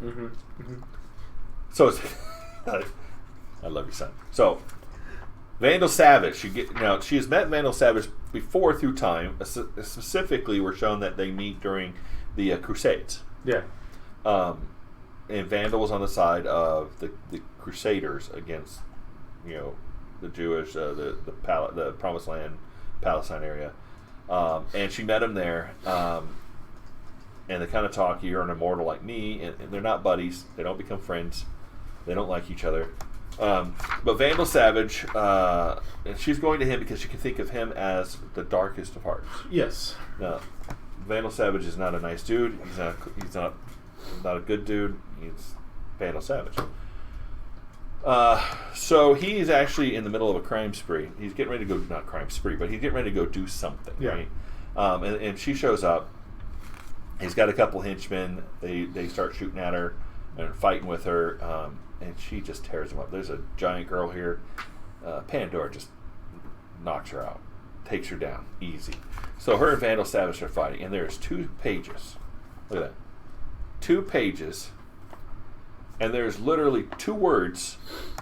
Mm-hmm. Mm-hmm. So it's I love your son. So Vandal Savage. She has met Vandal Savage before through time. Specifically, we're shown that they meet during the Crusades. Yeah. And Vandal was on the side of the Crusaders against, the Jewish, the Promised Land, Palestine area. And she met him there. And they kind of talk. You're an immortal like me, and they're not buddies. They don't become friends. They don't like each other. But Vandal Savage, and she's going to him because she can think of him as the darkest of hearts. Yes. Now, Vandal Savage is not a nice dude. He's not a good dude. He's Vandal Savage. So he's actually in the middle of a crime spree. He's getting ready to go, not crime spree, but he's getting ready to go do something. Yeah. Right? And she shows up. He's got a couple henchmen. They start shooting at her and fighting with her. And she just tears him up. There's a giant girl here. Pandora just knocks her out. Takes her down. Easy. So her and Vandal Savage are fighting. And there's 2 pages. Look at that. 2 pages. And there's literally 2 words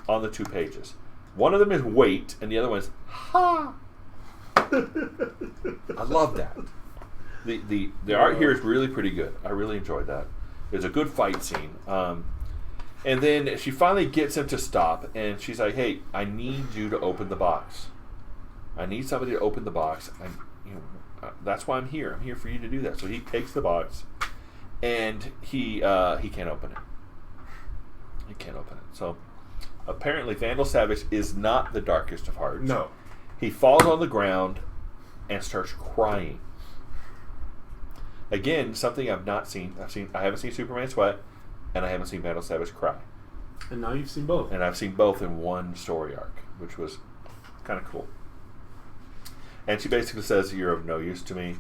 on the 2 pages. One of them is wait, and the other one is ha. I love that. The art here is really pretty good. I really enjoyed that. There's a good fight scene. And then she finally gets him to stop, and she's like, "Hey, I need you to open the box. I need somebody to open the box. That's why I'm here. I'm here for you to do that." So he takes the box, and he can't open it. He can't open it. So apparently, Vandal Savage is not the darkest of hearts. No. He falls on the ground and starts crying. Again, something I've not seen. I haven't seen Superman sweat, and I haven't seen Vandal Savage cry. And now you've seen both. And I've seen both in one story arc, which was kind of cool. And she basically says, "You're of no use to me."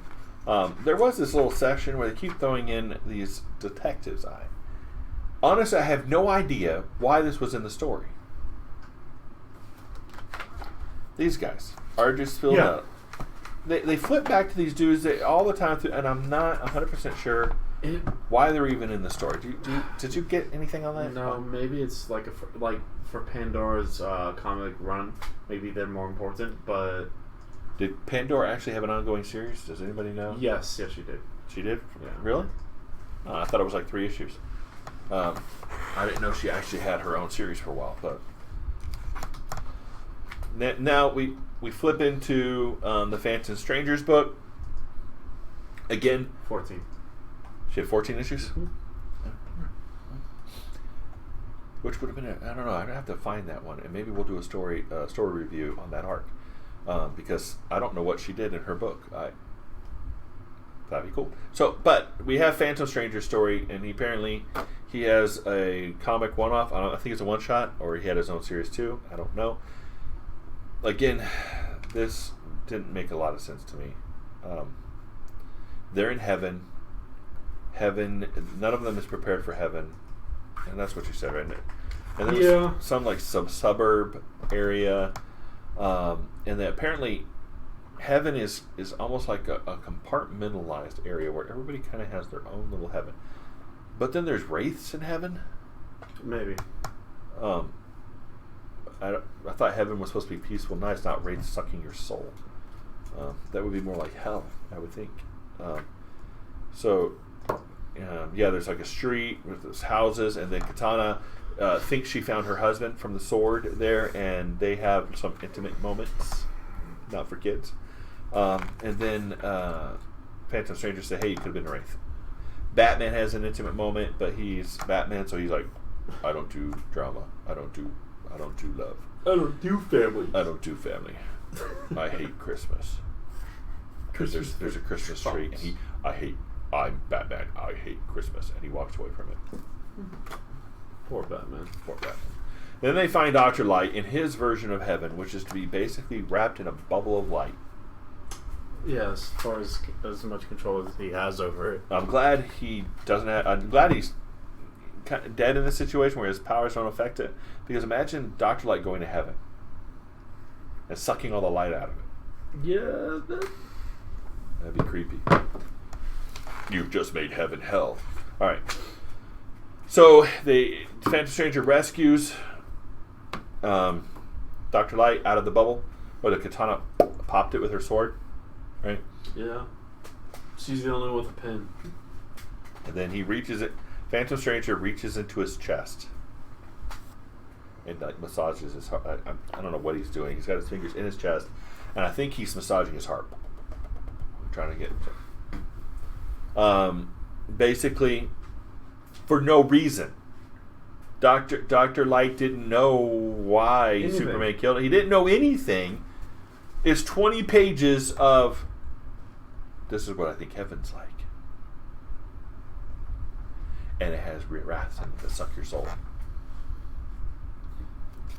There was this little section where they keep throwing in these detectives. Honestly, I have no idea why this was in the story. These guys are just filled up. They flip back to these dudes all the time, and I'm not 100% sure why they're even in the story. Did you get anything on that? No, maybe it's like for Pandora's comic run. Maybe they're more important, but did Pandora actually have an ongoing series? Does anybody know? Yes, she did. She did? Yeah. Really? I thought it was like 3 issues. I didn't know she actually had her own series for a while, but now we flip into the Phantom Strangers book. Again, 14. She had 14 issues? Mm-hmm. Which would have been, I don't know, I'd have to find that one, and maybe we'll do a story review on that arc, because I don't know what she did in her book. That'd be cool. So, but we have Phantom Stranger's story, and he has a comic one-off. I think it's a one-shot, or he had his own series too. I don't know. Again, this didn't make a lot of sense to me. They're in heaven. None of them is prepared for heaven, and that's what you said, right? And there was some suburb area, and that apparently heaven is almost like a compartmentalized area where everybody kind of has their own little heaven. But then there's wraiths in heaven. Maybe. I thought heaven was supposed to be peaceful, nice, not wraiths sucking your soul. That would be more like hell, I would think. There's like a street with those houses, and then Katana thinks she found her husband from the sword there, and they have some intimate moments, not for kids. And then Phantom Stranger said, "Hey, you could have been a wraith." Batman has an intimate moment, but he's Batman, so he's like, "I don't do drama. I don't do love. I don't do family. I don't do family. I hate Christmas." Because there's a Christmas tree, and I'm Batman. I hate Christmas, and he walks away from it. Poor Batman. Then they find Dr. Light in his version of heaven, which is to be basically wrapped in a bubble of light. Yeah, as far as much control as he has over it. I'm glad he doesn't have. I'm glad he's kind of dead in this situation where his powers don't affect it. Because imagine Dr. Light going to heaven and sucking all the light out of it. Yeah, that'd be creepy. You've just made heaven hell. All right. So the Phantom Stranger rescues Dr. Light out of the bubble, where the Katana popped it with her sword. Right? Yeah. She's the only one with a pin. And then he reaches it. Phantom Stranger reaches into his chest and like massages his heart. I don't know what he's doing. He's got his fingers in his chest, and I think he's massaging his heart. I'm trying to get basically for no reason. Dr. Light didn't know why Superman killed him. He didn't know anything. It's 20 pages of this is what I think heaven's like. And it has wrath in it that suck your soul.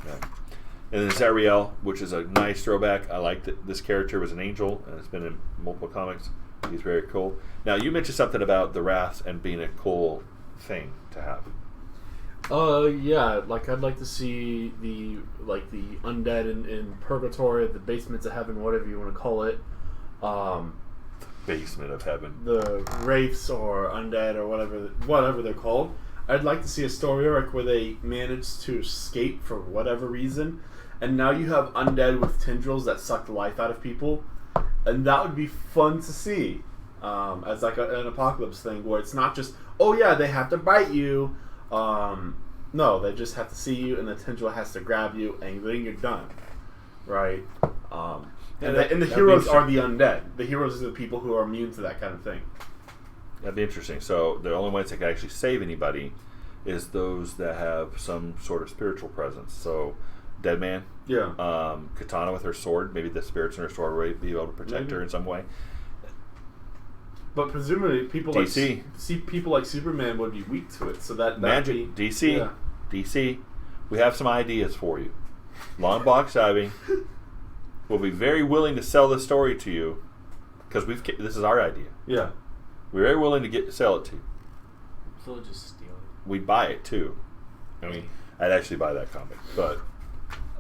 Yeah. And then Zariel, which is a nice throwback. I like that this character was an angel, and it's been in multiple comics. He's very cool. Now, you mentioned something about the wrath and being a cool thing to have. Yeah, like I'd like to see the undead in purgatory, the basements of heaven, whatever you want to call it. Basement of heaven. The wraiths or undead or whatever they're called. I'd like to see a story arc where they manage to escape for whatever reason, and now you have undead with tendrils that suck the life out of people, and that would be fun to see as like an apocalypse thing where it's not just, oh yeah, they have to bite you. No, they just have to see you, and the tendril has to grab you, and then you're done, right? And the heroes are the undead. The heroes are the people who are immune to that kind of thing. That'd be interesting. So the only ones that can actually save anybody is those that have some sort of spiritual presence. So Dead Man, Katana with her sword. Maybe the spirits in her sword would be able to protect her in some way. But presumably, people DC. People like Superman would be weak to it. So that Magic DC. We have some ideas for you. Long box diving. We'll be very willing to sell this story to you because this is our idea. Yeah. We're very willing to sell it to you. So just steal it. We'd buy it too. I mean, I'd actually buy that comic. But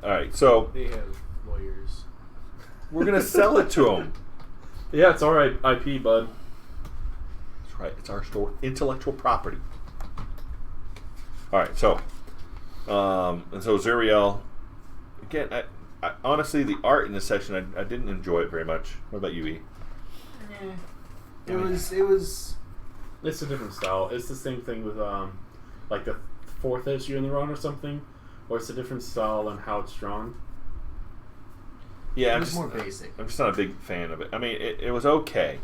all right, so they have lawyers. We're gonna sell it to them. Yeah, it's our IP, bud. That's right. It's our store, intellectual property. All right, so and so Zuriel. Again, I honestly, the art in this section, I didn't enjoy it very much. What about you, E? It was. It's a different style. It's the same thing with like the 4th issue in the run or something, or it's a different style and how it's drawn. Yeah, it was more basic. I'm just not a big fan of it. I mean, it was okay,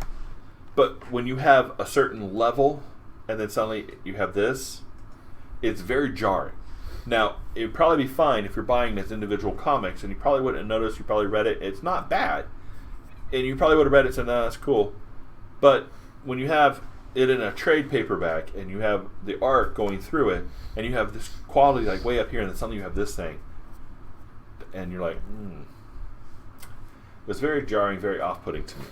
but when you have a certain level and then suddenly you have this, it's very jarring. Now, it would probably be fine if you're buying as individual comics, and you probably wouldn't have noticed. You probably read it. It's not bad, and you probably would have read it and said, "No, that's cool." But when you have it in a trade paperback, and you have the art going through it, and you have this quality like way up here, and then suddenly you have this thing, and you're like, It was very jarring, very off-putting to me.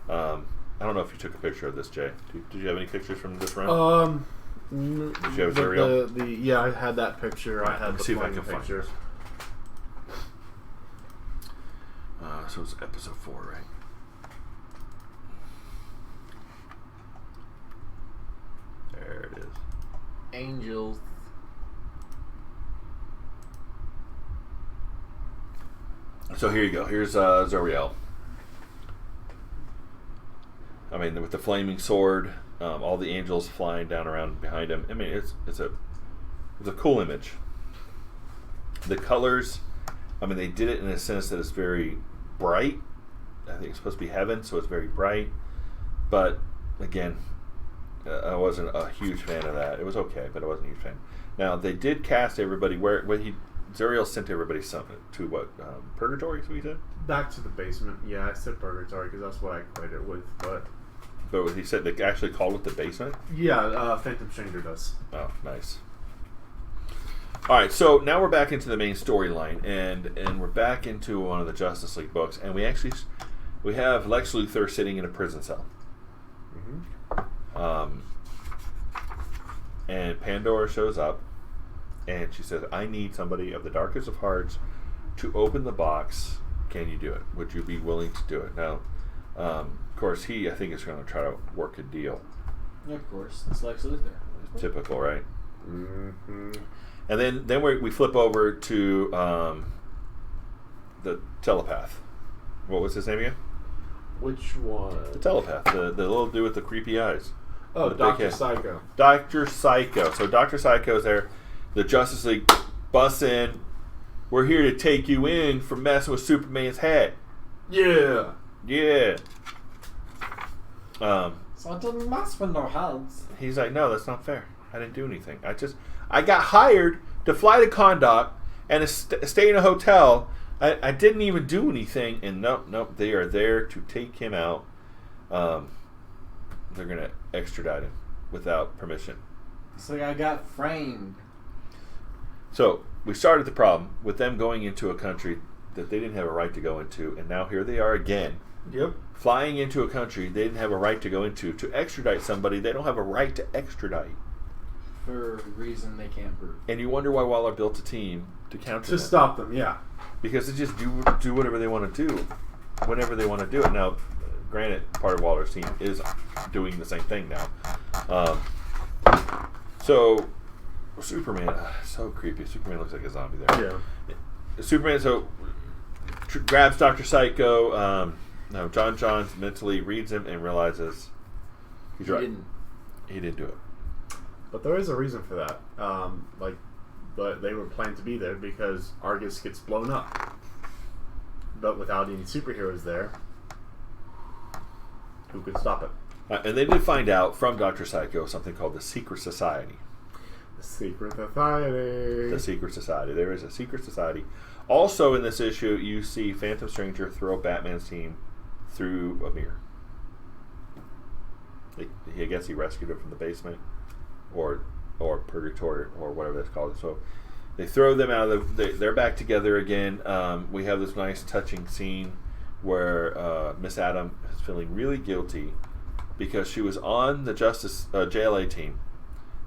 I don't know if you took a picture of this, Jay. Did you have any pictures from this run? Did you have Zuriel? Yeah, I had that picture. I had the see if I can pictures. So it's episode 4, right? There it is. Angels. So here you go. Here's Zuriel. I mean, with the flaming sword, all the angels flying down around behind him. I mean, it's a cool image. The colors, I mean, they did it in a sense that it's very bright. I think it's supposed to be heaven, so it's very bright. But again, I wasn't a huge fan of that. It was okay, but I wasn't a huge fan. Now they did cast everybody Zuriel sent everybody to what? Purgatory, is what he said? Back to the basement. Yeah, I said purgatory because that's what I equated it with. But he said they actually called it the basement? Yeah, Phantom Stranger does. Oh, nice. All right, so now we're back into the main storyline, and we're back into one of the Justice League books, and we have Lex Luthor sitting in a prison cell. Mm-hmm. And Pandora shows up. And she says, I need somebody of the darkest of hearts to open the box. Can you do it? Would you be willing to do it? Now, of course, I think, is going to try to work a deal. Yeah, of course. It's Lex Luthor. It's typical, right? Mm-hmm. And then we flip over to the telepath. What was his name again? Which one? The telepath. The little dude with the creepy eyes. Oh, Dr. Psycho. Dr. Psycho. So Dr. Psycho is there. The Justice League busts in. We're here to take you in for messing with Superman's head. Yeah. Yeah. So I didn't mess with no heads. He's like, no, that's not fair. I didn't do anything. I got hired to fly to Kahndaq and stay in a hotel. I didn't even do anything. And nope, they are there to take him out. They're going to extradite him without permission. It's like I got framed. So we started the problem with them going into a country that they didn't have a right to go into, and now here they are again. Yep. Flying into a country they didn't have a right to go into to extradite somebody they don't have a right to extradite. For a reason they can't prove. And you wonder why Waller built a team to counter them. Stop them, yeah. Because they just do whatever they want to do, whenever they want to do it. Now, granted, part of Waller's team is doing the same thing now. So Superman, so creepy. Superman looks like a zombie there. Yeah. Superman grabs Dr. Psycho. No, John Johns mentally reads him and realizes he's right. He didn't do it. But there is a reason for that. But they were planned to be there because Argus gets blown up. But without any superheroes there, who could stop it? And they did find out from Dr. Psycho something called the Secret Society. The Secret Society. The Secret Society. There is a Secret Society. Also in this issue, you see Phantom Stranger throw Batman's team through a mirror. I guess he rescued him from the basement or purgatory or whatever that's called. So they throw them out of they're back together again. We have this nice touching scene where Miss Adam is feeling really guilty because she was on the JLA team,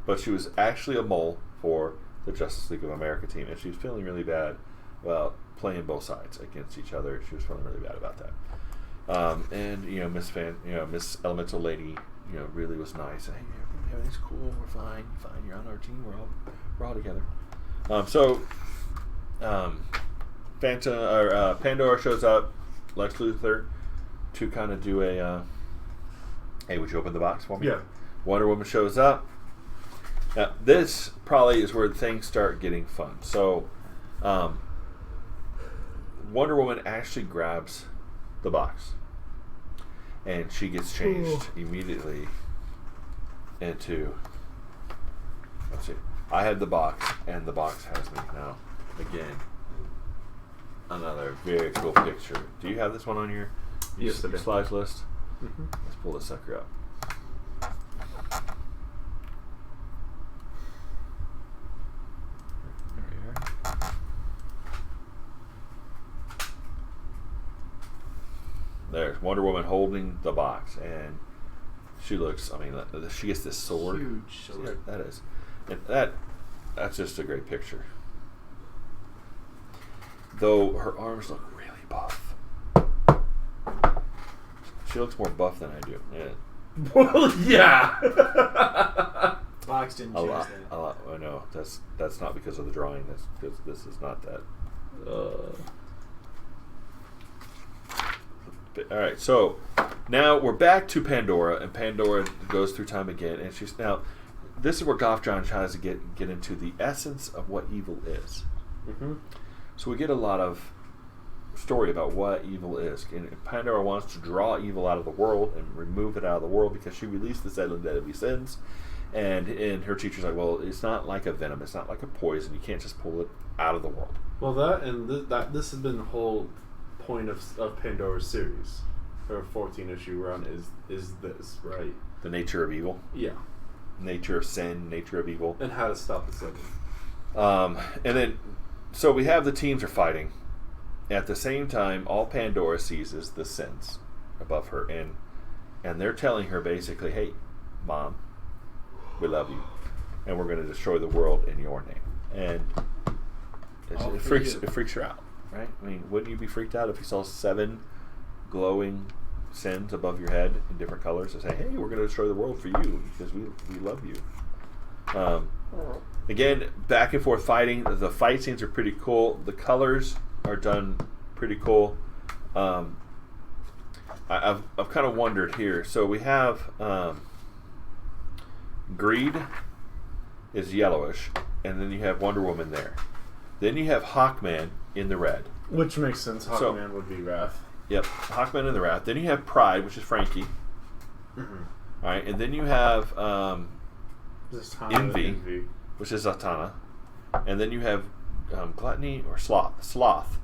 but she was actually a mole for the Justice League of America team, and she was feeling really bad about playing both sides against each other. She was feeling really bad about that. And Miss Elemental Lady, really was nice. Hey, everything's cool. We're fine. You're on our team. We're all together. Pandora shows up, Lex Luthor, to kind of do a. Hey, would you open the box for me? Yeah. Wonder Woman shows up. Now, this probably is where things start getting fun. So, Wonder Woman actually grabs the box, and she gets changed immediately into. Let's see. I had the box, and the box has me now. Again, another very cool picture. Do you have this one on your slides list? Mm-hmm. Let's pull this sucker up. There we are. There's Wonder Woman holding the box, and she looks. She gets this sword. Huge sword. That is, and that's just a great picture. Though her arms look really buff. She looks more buff than I do. Yeah. Well, yeah. Box didn't change that. A lot. I know that's not because of the drawing. That's because this is not that. All right, so now we're back to Pandora, and Pandora goes through time again, and she's now. This is where Goff John tries to get into the essence of what evil is. Mm-hmm. So we get a lot of story about what evil is, and Pandora wants to draw evil out of the world and remove it out of the world because she released the seven deadly sins, and her teacher's like, well, it's not like a venom, it's not like a poison, you can't just pull it out of the world. Well, this has been the whole point of Pandora's series. Her 14-issue run is this, right? The nature of evil. Yeah. Nature of sin, nature of evil. And how to stop the sin. And then, so we have the teams are fighting. At the same time, all Pandora sees is the sins above her, and they're telling her basically, hey, Mom, we love you, and we're going to destroy the world in your name. And it freaks her out, right? I mean, wouldn't you be freaked out if you saw 7 glowing sins above your head in different colors and say, hey, we're going to destroy the world for you because we love you. Again, back and forth fighting. The fight scenes are pretty cool. The colors are done pretty cool. I've kind of wondered here. So we have Greed is yellowish, and then you have Wonder Woman there. Then you have Hawkman in the red. Which makes sense. Hawkman would be Wrath. Yep, Hawkman in the Wrath. Then you have Pride, which is Frankie. Mm-hmm. All right, and then you have Envy, which is Zatanna, and then you have Gluttony or Sloth,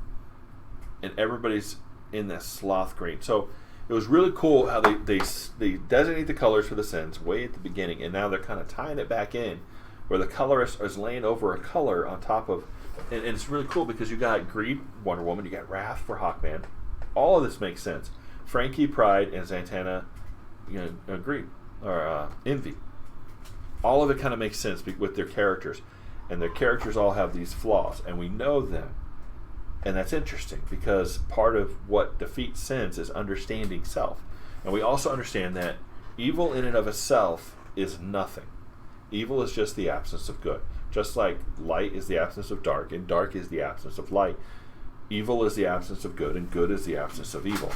and everybody's in this sloth green. So it was really cool how they designate the colors for the sins way at the beginning, and now they're kind of tying it back in, where the colorist is laying over a color on top of, and it's really cool because you got Greed, Wonder Woman, you got Wrath for Hawkman. All of this makes sense. Frankie, Pride, and Zatanna, Greed or Envy. All of it kind of makes sense with their characters, and their characters all have these flaws, and we know them, and that's interesting because part of what defeats sins is understanding self, and we also understand that evil in and of itself is nothing. Evil is just the absence of good. Just like light is the absence of dark, and dark is the absence of light. Evil is the absence of good, and good is the absence of evil.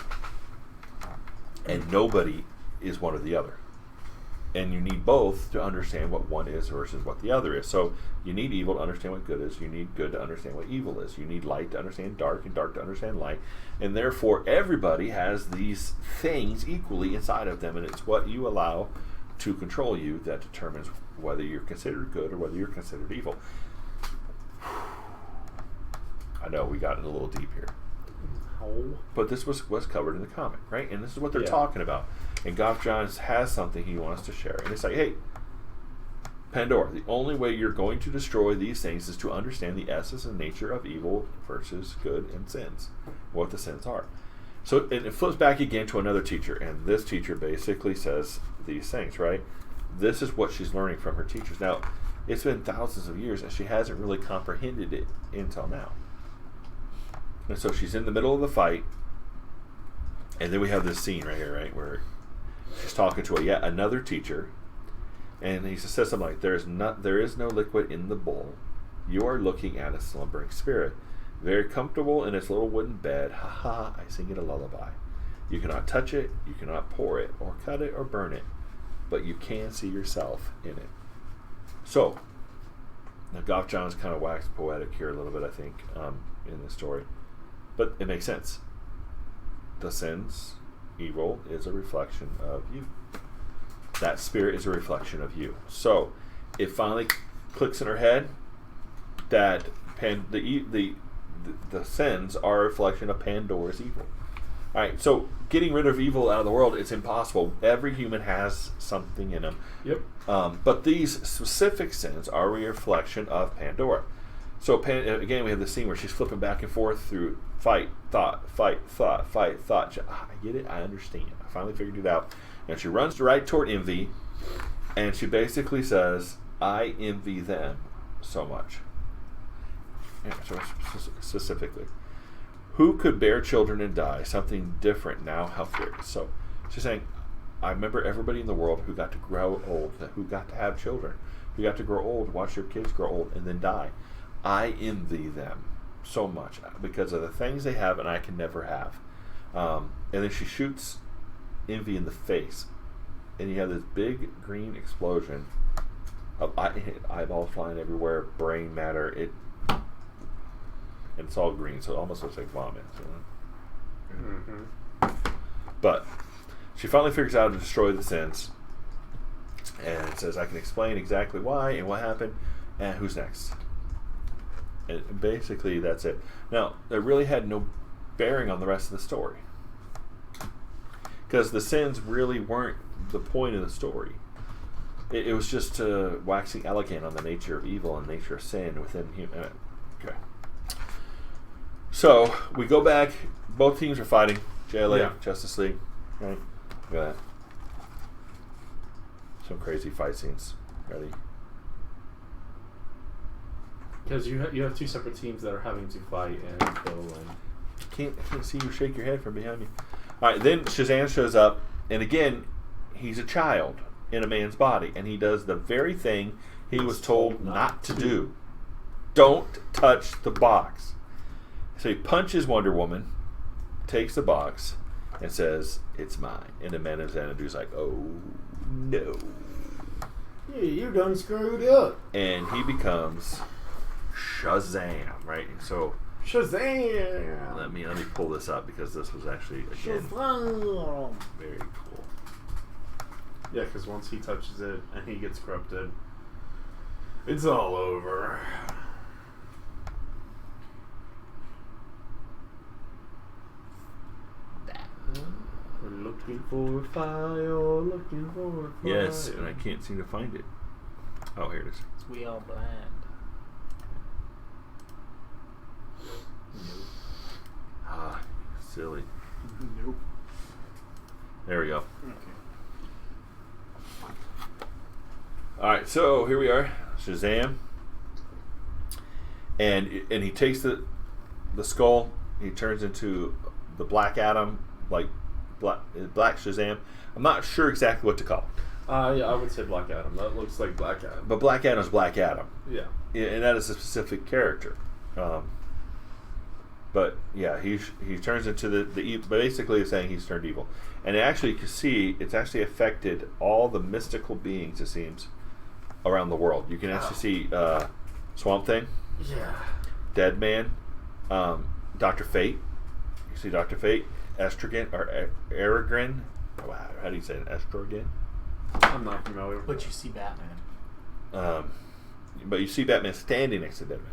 And nobody is one or the other. And you need both to understand what one is versus what the other is. So you need evil to understand what good is. You need good to understand what evil is. You need light to understand dark, and dark to understand light. And therefore, everybody has these things equally inside of them. And it's what you allow to control you that determines whether you're considered good or whether you're considered evil. I know we got in a little deep here. But this was covered in the comic, right? And this is what they're talking about. And Goff Johns has something he wants to share. And it's like, hey, Pandora, the only way you're going to destroy these things is to understand the essence and nature of evil versus good and sins, what the sins are. So it flips back again to another teacher, and this teacher basically says these things, right? This is what she's learning from her teachers. Now, it's been thousands of years, and she hasn't really comprehended it until now. And so she's in the middle of the fight, and then we have this scene right here, right, where she's talking to yet another teacher, and he says something like, there is no liquid in the bowl. You are looking at a slumbering spirit, very comfortable in its little wooden bed. Ha ha, I sing it a lullaby. You cannot touch it, you cannot pour it, or cut it, or burn it, but you can see yourself in it. So, now Goff Johns kind of waxed poetic here a little bit, I think, in this story. But it makes sense. The sins, evil, is a reflection of you. That spirit is a reflection of you. So, it finally clicks in her head that the sins are a reflection of Pandora's evil. All right, so getting rid of evil out of the world, it's impossible. Every human has something in them. Yep. But these specific sins are a reflection of Pandora. So again, we have the scene where she's flipping back and forth through fight, thought, fight, thought, fight, thought. I get it. I understand. I finally figured it out. And she runs right toward envy, and she basically says, I envy them so much. Yeah, so specifically, who could bear children and die? Something different now, healthier. So she's saying, I remember everybody in the world who got to grow old, who got to have children, who got to grow old, watch their kids grow old, and then die. I envy them so much because of the things they have and I can never have. And then she shoots envy in the face, and you have this big green explosion of eyeballs flying everywhere, brain matter. And it's all green, so it almost looks like vomit. But she finally figures out how to destroy the sins, and it says, I can explain exactly why and what happened, and who's next. And basically, that's it. Now, it really had no bearing on the rest of the story, because the sins really weren't the point of the story. It was just waxing elegant on the nature of evil and nature of sin within human. Okay. So we go back. Both teams are fighting. JLA, Justice League. Right. Look at that. Some crazy fight scenes. Ready? Because you have two separate teams that are having to fight and kill. And I can't see you shake your head from behind me. All right. Then Shazam shows up, and again, he's a child in a man's body, and he does the very thing he was told not to do. Don't touch the box. So he punches Wonder Woman, takes the box, and says, it's mine. And the man of Xanadu's like, oh, no. Yeah, you done screwed up. And he becomes Shazam, right? So Shazam! Let me pull this up, because this was actually, again, Shazam! very cool. Yeah, because once he touches it and he gets corrupted, it's all over. We're looking for a file, looking for a file. Yes, and I can't seem to find it. Oh, here it is. We all blind. Ah, silly. Nope. There we go. Okay. Alright, so here we are. Shazam. And he takes the skull, he turns into the Black Adam, like Black Shazam. I'm not sure exactly what to call it. Yeah, I would say Black Adam. That looks like Black Adam. But Black Adam's Black Adam. Yeah. And that is a specific character. But yeah, he turns into the evil. Basically, it's saying he's turned evil, and actually, you can see it's actually affected all the mystical beings. It seems around the world. You can actually see Swamp Thing, Dead Man, Dr. Fate. You see Dr. Fate, Estrogen or Aragorn. Wow, how do you say it? Estrogen. I'm not familiar with But that. you see Batman. But you see Batman standing next to Dead Man.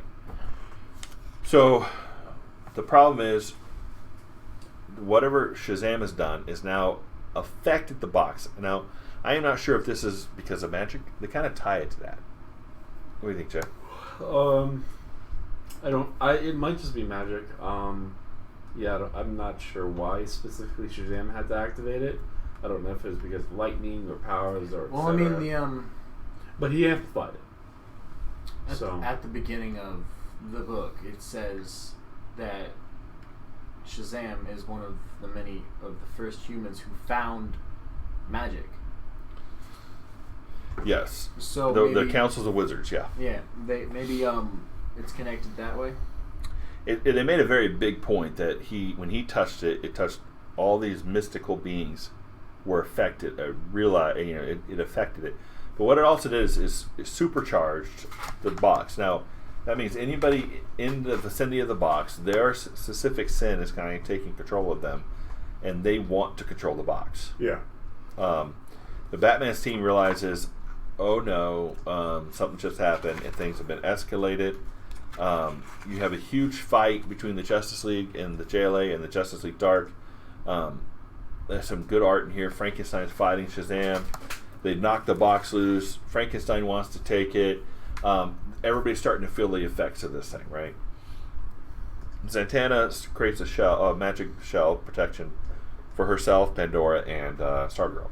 So the problem is, whatever Shazam has done is now affected the box. Now, I am not sure if this is because of magic. They kind of tie it to that. What do you think, Jeff? I don't. It might just be magic. Yeah, I'm not sure why specifically Shazam had to activate it. I don't know if it was because of lightning or powers or. Well, I mean the But he amplified it. at the beginning of the book, it says that Shazam is one of the first humans who found magic. Yes. So the councils of wizards, yeah. Yeah, maybe it's connected that way. They made a very big point that when he touched it, it touched all these mystical beings were affected. It affected it. But what it also did is supercharged the box. Now, that means anybody in the vicinity of the box, their specific sin is kind of taking control of them, and they want to control the box. Yeah. The Batman's team realizes, oh no, something just happened, and things have been escalated. You have a huge fight between the Justice League and the JLA and the Justice League Dark. There's some good art in here. Frankenstein's fighting Shazam. They knock the box loose. Frankenstein wants to take it. Everybody's starting to feel the effects of this thing, right? Zatanna creates a magic shell protection for herself, Pandora, and Stargirl.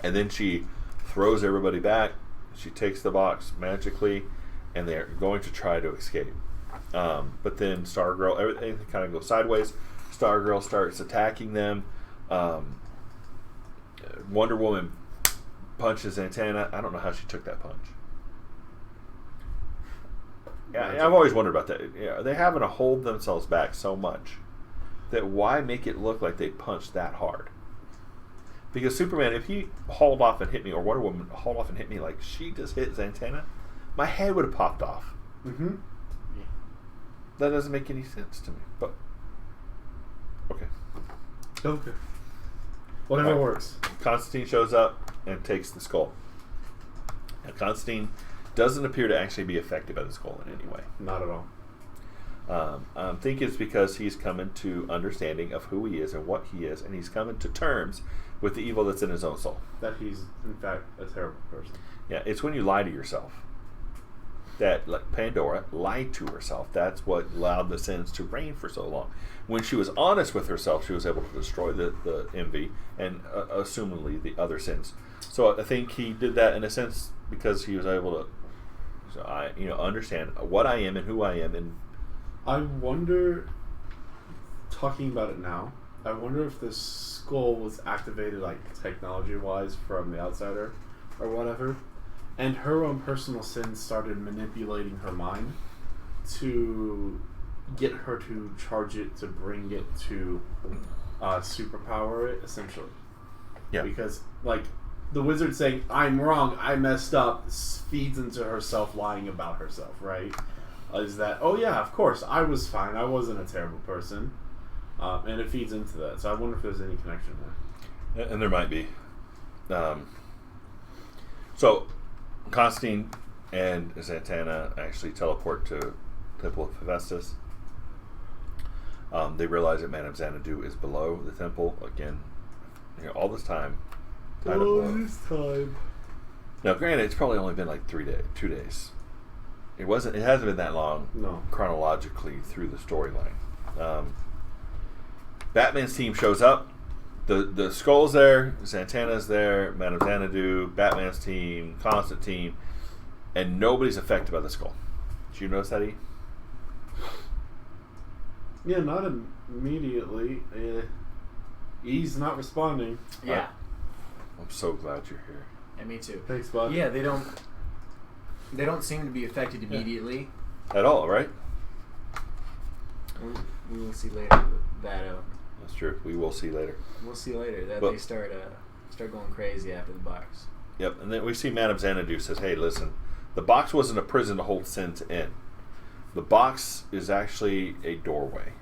And then she throws everybody back. She takes the box magically, and they're going to try to escape. But then Stargirl, everything kind of goes sideways. Stargirl starts attacking them. Wonder Woman punches Zatanna. I don't know how she took that punch. Yeah, I've always wondered about that. Yeah, they having to hold themselves back so much that why make it look like they punched that hard? Because Superman, if he hauled off and hit me, or Wonder Woman hauled off and hit me like she just hit Zatanna, my head would have popped off. Mm-hmm. Yeah. That doesn't make any sense to me. But okay. Okay. Whatever works. Constantine shows up and takes the skull. Now, Constantine doesn't appear to actually be affected by the skull in any way. Not at all. I think it's because he's coming to understanding of who he is and what he is, and he's coming to terms with the evil that's in his own soul. That he's, in fact, a terrible person. Yeah, it's when you lie to yourself. That, like Pandora lied to herself. That's what allowed the sins to reign for so long. When she was honest with herself, she was able to destroy the envy and, assumingly, the other sins. So I think he did that in a sense because he was able to, understand what I am and who I am. And I wonder, talking about it now, I wonder if this skull was activated, like, technology-wise from the outsider or whatever, and her own personal sins started manipulating her mind to get her to charge it, to bring it to superpower it, essentially. yeah, Because, like, the wizard saying, I'm wrong, I messed up, feeds into herself lying about herself, right? Is that, oh yeah, of course, I was fine, I wasn't a terrible person. And it feeds into that. So I wonder if there's any connection there. and there might be. So Constantine and Zatanna actually teleport to Temple of Hephaestus. They realize that Madame Xanadu is below the temple again. All this time. This time. Now, granted, it's probably only been like 2 days. It hasn't been that long. No. Chronologically through the storyline. Batman's team shows up. The Skull's there. Zatanna's there. Madame Xanadu. Batman's team. Constantine. And nobody's affected by the Skull. Did you notice that, E? Yeah, not immediately. He's not responding. Yeah. I'm so glad you're here. And me too. Thanks, bud. Yeah, they don't seem to be affected immediately. At all, right? We will see later that That's true. We will see later. we'll see later that But- they start going crazy after the box. Yep, and then we see Madame Xanadu says, hey, listen, the box wasn't a prison to hold sins in. The box is actually a doorway,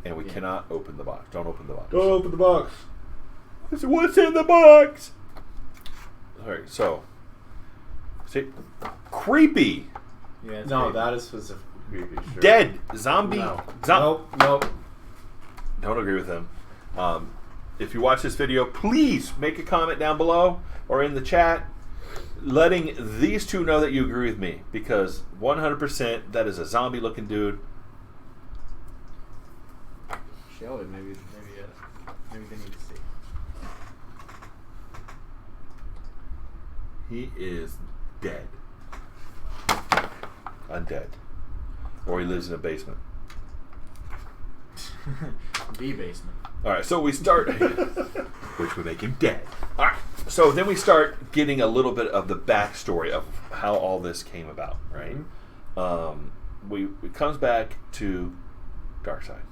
and we cannot open the box. Don't open the box. Don't open the box. What's in the box? All right, so, see, creepy, Yeah, it's No, creepy. that is specific. Creepy, sure. dead, zombie. No. Nope. Don't agree with him. If you watch this video, please make a comment down below or in the chat letting these two know that you agree with me, because 100% that is a zombie looking dude. Show it, maybe they need to see. He is dead. Undead. Or he lives in a basement. The basement. Alright, so we start, which would make him dead. Alright, so then we start getting a little bit of the backstory of how all this came about, right? It comes back to Darkseid.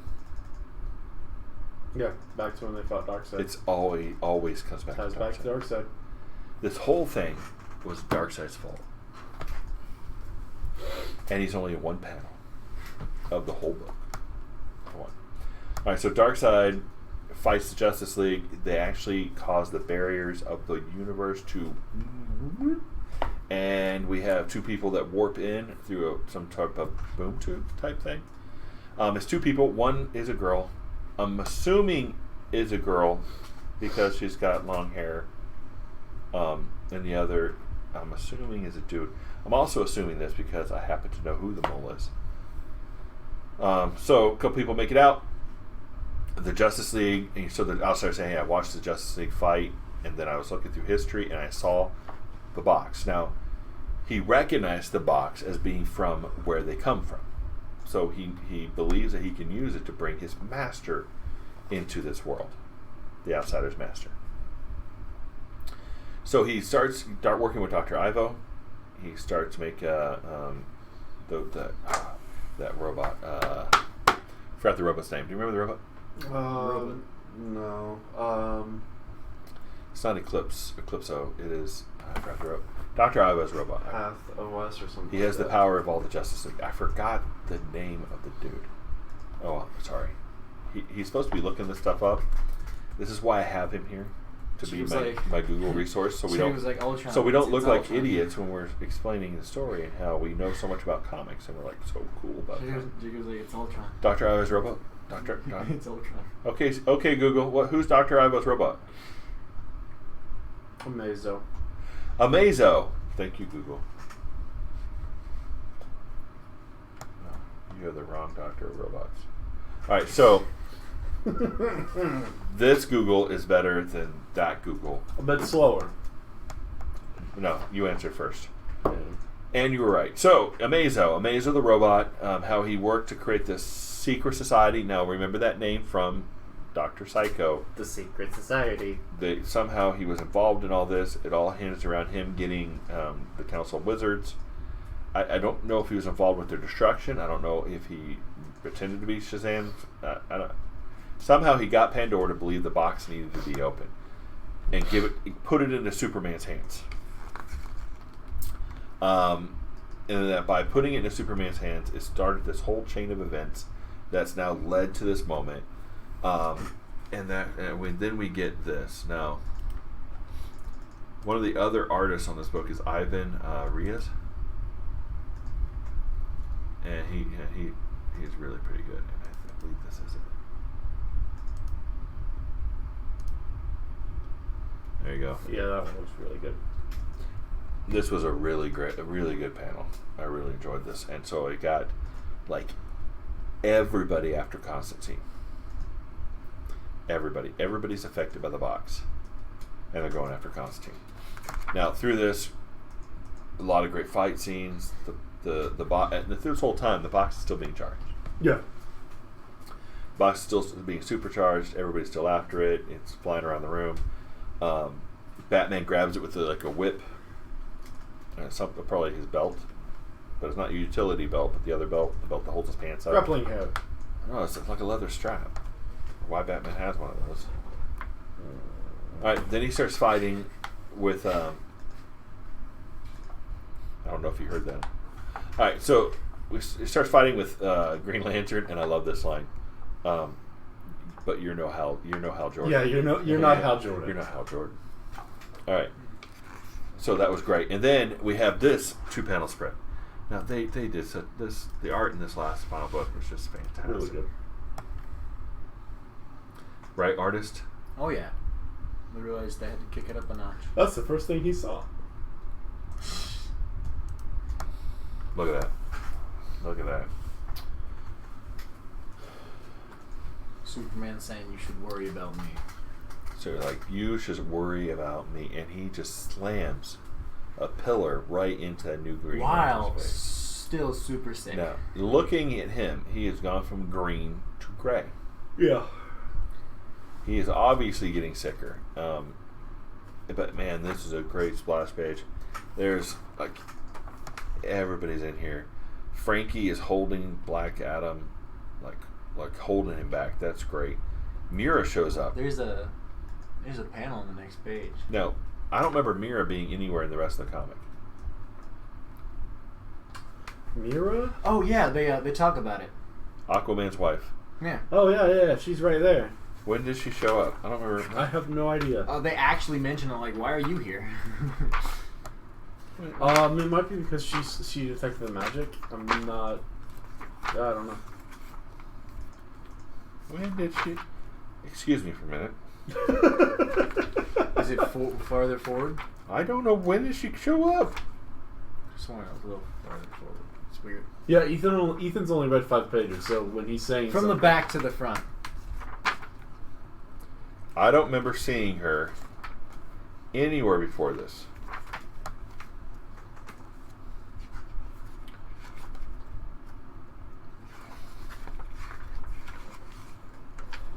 Yeah, back to when they fought Darkseid. It's always comes back Ties to back to Darkseid. Darkseid. This whole thing was Darkseid's fault. And he's only in one panel of the whole book. One. Alright, so Darkseid fights the Justice League. They actually cause the barriers of the universe to... And we have two people that warp in through some type of boom tube type thing. It's two people. One is a girl. I'm assuming is a girl because she's got long hair. And the other, I'm assuming, is a dude. I'm also assuming this because I happen to know who the mole is. So a couple people make it out. The Justice League, and so the outsider saying, hey, I watched the Justice League fight, and then I was looking through history, and I saw the box. Now, he recognized the box as being from where they come from. So he believes that he can use it to bring his master into this world, the outsider's master. So he starts working with Dr. Ivo. He starts to make that robot. Forgot the robot's name. Do you remember the robot? No. It's not Eclipso. It is. I forgot the robot. Dr. Ivo's robot. Path OS or something. He has the power of all the Justice League. I forgot the name of the dude. Oh, sorry. He's supposed to be looking this stuff up. This is why I have him here, to be my Google resource, so we don't look like idiots when we're explaining the story and how we know so much about comics and we're like so cool about it. Jiggo's like, it's Ultron. Dr. Ivo's robot. It's Ultron. Okay, Google. Who's Dr. Ivo's robot? Amazo. Thank you, Google. No, you have the wrong Doctor of Robots. All right, so this Google is better than that Google. A bit slower. No, you answered first. And you were right. So, Amazo the robot, how he worked to create this secret society. Now, remember that name from Dr. Psycho. The Secret Society. Somehow he was involved in all this. It all hinges around him getting the Council of Wizards. I don't know if he was involved with their destruction. I don't know if he pretended to be Shazam. Somehow he got Pandora to believe the box needed to be open and put it into Superman's hands. And that by putting it into Superman's hands, it started this whole chain of events that's now led to this moment. Then we get this. Now, one of the other artists on this book is Ivan Riaz, and he's really pretty good. And I believe this is it. There you go. Yeah, that one was really good. This was a really good panel. I really enjoyed this, and so it got like everybody after Constantine. Everybody's affected by the box, and they're going after Constantine. Now, through this, a lot of great fight scenes. The box, and through this whole time, the box is still being charged. Yeah. Box is still being supercharged. Everybody's still after it. It's flying around the room. Batman grabs it with like a whip. Something probably his belt, but it's not a utility belt, but the other belt, the belt that holds his pants up. Grappling hook. No, it's like a leather strap. Why Batman has one of those? All right, then he starts fighting with. I don't know if you heard that. All right, so he starts fighting with Green Lantern, and I love this line. But you're no Hal Jordan. Yeah, you're not Hal Jordan. You're not Hal Jordan. All right. So that was great, and then we have this 2-panel spread. Now they did this. The art in this last final book was just fantastic. Really good. Right, artist? Oh yeah. They realized they had to kick it up a notch. That's the first thing he saw. Look at that. Look at that. Superman saying you should worry about me. So like, you should worry about me, and he just slams a pillar right into that new green. Wow, Lantern's face. still super sick. Now, looking at him, he has gone from green to gray. Yeah. He is obviously getting sicker. But man, this is a great splash page. There's like everybody's in here. Frankie is holding Black Adam, like holding him back. That's great. Mira shows up. There's a panel on the next page. No, I don't remember Mira being anywhere in the rest of the comic. Mira? Oh yeah, they talk about it. Aquaman's wife. Yeah. Oh yeah, she's right there. When did she show up? I don't remember. I have no idea. They actually mention it. Like, why are you here? It might be because she detected the magic. I'm not. I don't know. When did she? Excuse me for a minute. Is it farther forward? I don't know. When did she show up? Somewhere a little farther forward. It's weird. Yeah, Ethan's only read 5 pages, so when he's saying From the back to the front. I don't remember seeing her anywhere before this.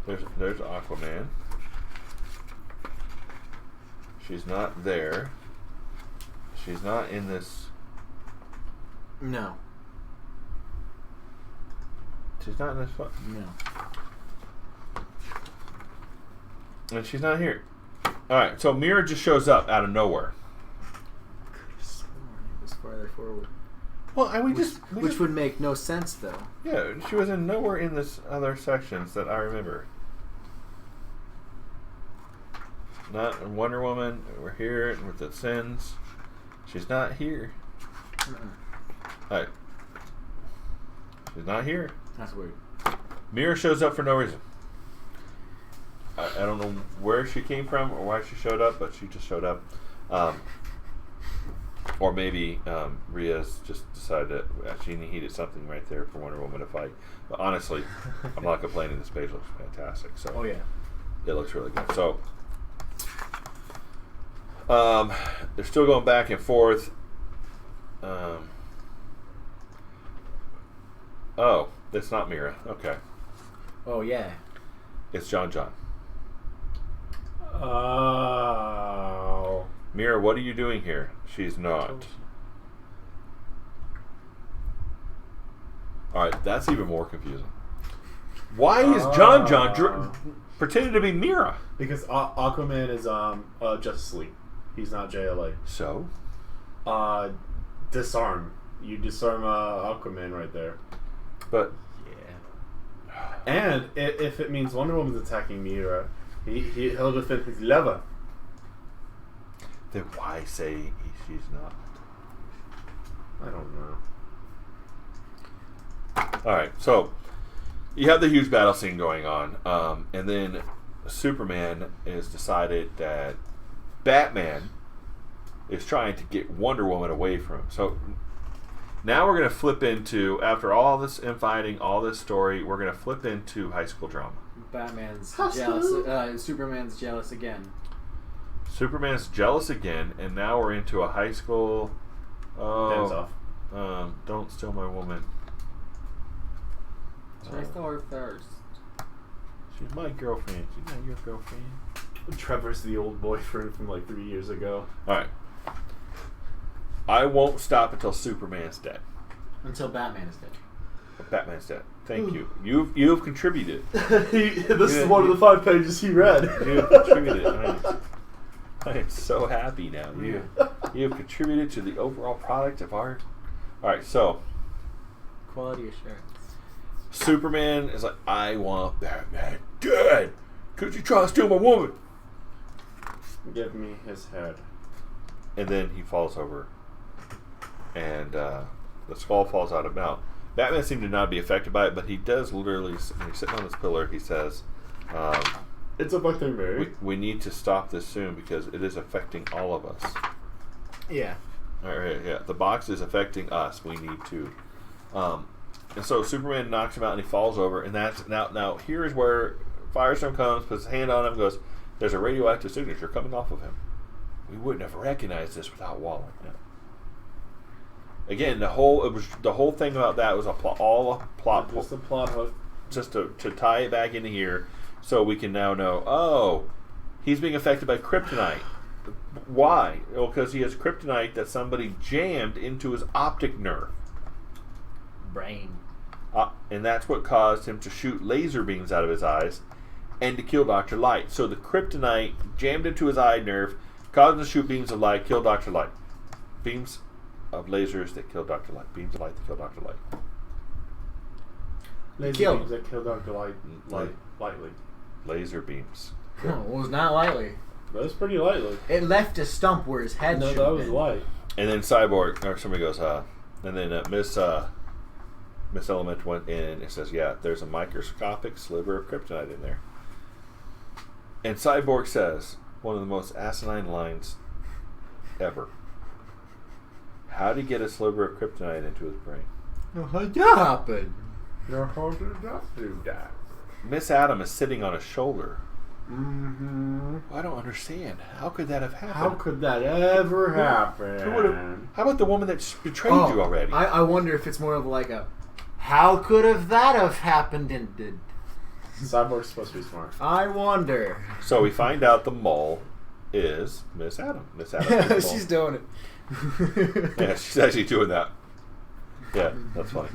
There's Aquaman. She's not there. She's not in this. No. She's not in this. No. And she's not here. Alright, so Mira just shows up out of nowhere. It was farther forward. Well, Which would make no sense, though. Yeah, she was in nowhere in this other sections that I remember. Not Wonder Woman. We're here with the Sins. She's not here. Alright. She's not here. That's weird. Mira shows up for no reason. I don't know where she came from or why she showed up, but she just showed up. Or maybe Ria's just decided that she needed something right there for Wonder Woman to fight. But honestly, I'm not complaining. This page looks fantastic. So Oh yeah. it looks really good. So they're still going back and forth. Oh, it's not Mira. Okay. Oh yeah. It's John. Oh. Mira, what are you doing here? She's not. Alright, that's even more confusing. Why is John pretending to be Mira? Because Aquaman is Justice League. He's not JLA. So? Disarm. You disarm Aquaman right there. But Yeah. And if it means Wonder Woman's attacking Mira, he'll defend his lover. then why say she's not? I don't know. Alright, so you have the huge battle scene going on, and then Superman has decided that Batman is trying to get Wonder Woman away from him. So now we're going to flip into, after all this infighting, all this story, we're going to flip into high school drama. Batman's Hustle. jealous. Superman's jealous again. Superman's jealous again, and now we're into a high school. Dance off. Don't steal my woman. Should I start first? She's my girlfriend. She's not your girlfriend. Trevor's the old boyfriend from like 3 years ago. All right. I won't stop until Superman's dead. Until Batman is dead. Batman's dead. Thank you. You've contributed. This is one of the 5 pages he read. You have contributed. I am so happy now. You have contributed to the overall product of art. All right, so Quality assurance. Superman is like, I want Batman dead. Could you try to steal my woman? Give me his head. And then he falls over, and the skull falls out of mouth. Batman seemed to not be affected by it, but he does literally, when he's sitting on this pillar, he says, it's affecting me. we need to stop this soon because it is affecting all of us. Yeah. All right, yeah. The box is affecting us. We need to. And so Superman knocks him out and he falls over, and that's now here's where Firestorm comes, puts his hand on him, goes, there's a radioactive signature coming off of him. We wouldn't have recognized this without Waller. No. Again, the whole thing about that was all a plot. Just a plot hook. Just to tie it back into here, so we can now know. Oh, he's being affected by kryptonite. Why? Well, because he has kryptonite that somebody jammed into his optic nerve. Brain. And that's what caused him to shoot laser beams out of his eyes and to kill Dr. Light. So the kryptonite jammed into his eye nerve, caused him to shoot beams of light, kill Dr. Light. Beams of lasers that kill Dr. Light. Beams of light that kill Dr. Light. Laser beams that kill Dr. Light lightly. Laser beams. Well, it was not lightly. That was pretty lightly. It left a stump where his head should No, that have was been. light. And then Cyborg, or somebody goes, and then Miss Element went in and says, yeah, there's a microscopic sliver of kryptonite in there. And Cyborg says, one of the most asinine lines ever. How did he get a sliver of kryptonite into his brain? How'd that happen? How did that do that? Miss Adam is sitting on his shoulder. Mm-hmm. I don't understand. How could that have happened? How could that ever happen? How about the woman that betrayed you already? I wonder if it's more of like a, how could that have happened and did? Cyborg's supposed to be smart. I wonder. So we find out the mole is Miss Adam. Miss Adam. Is the mole. She's doing it. Yeah, she's actually doing that. Yeah, that's funny.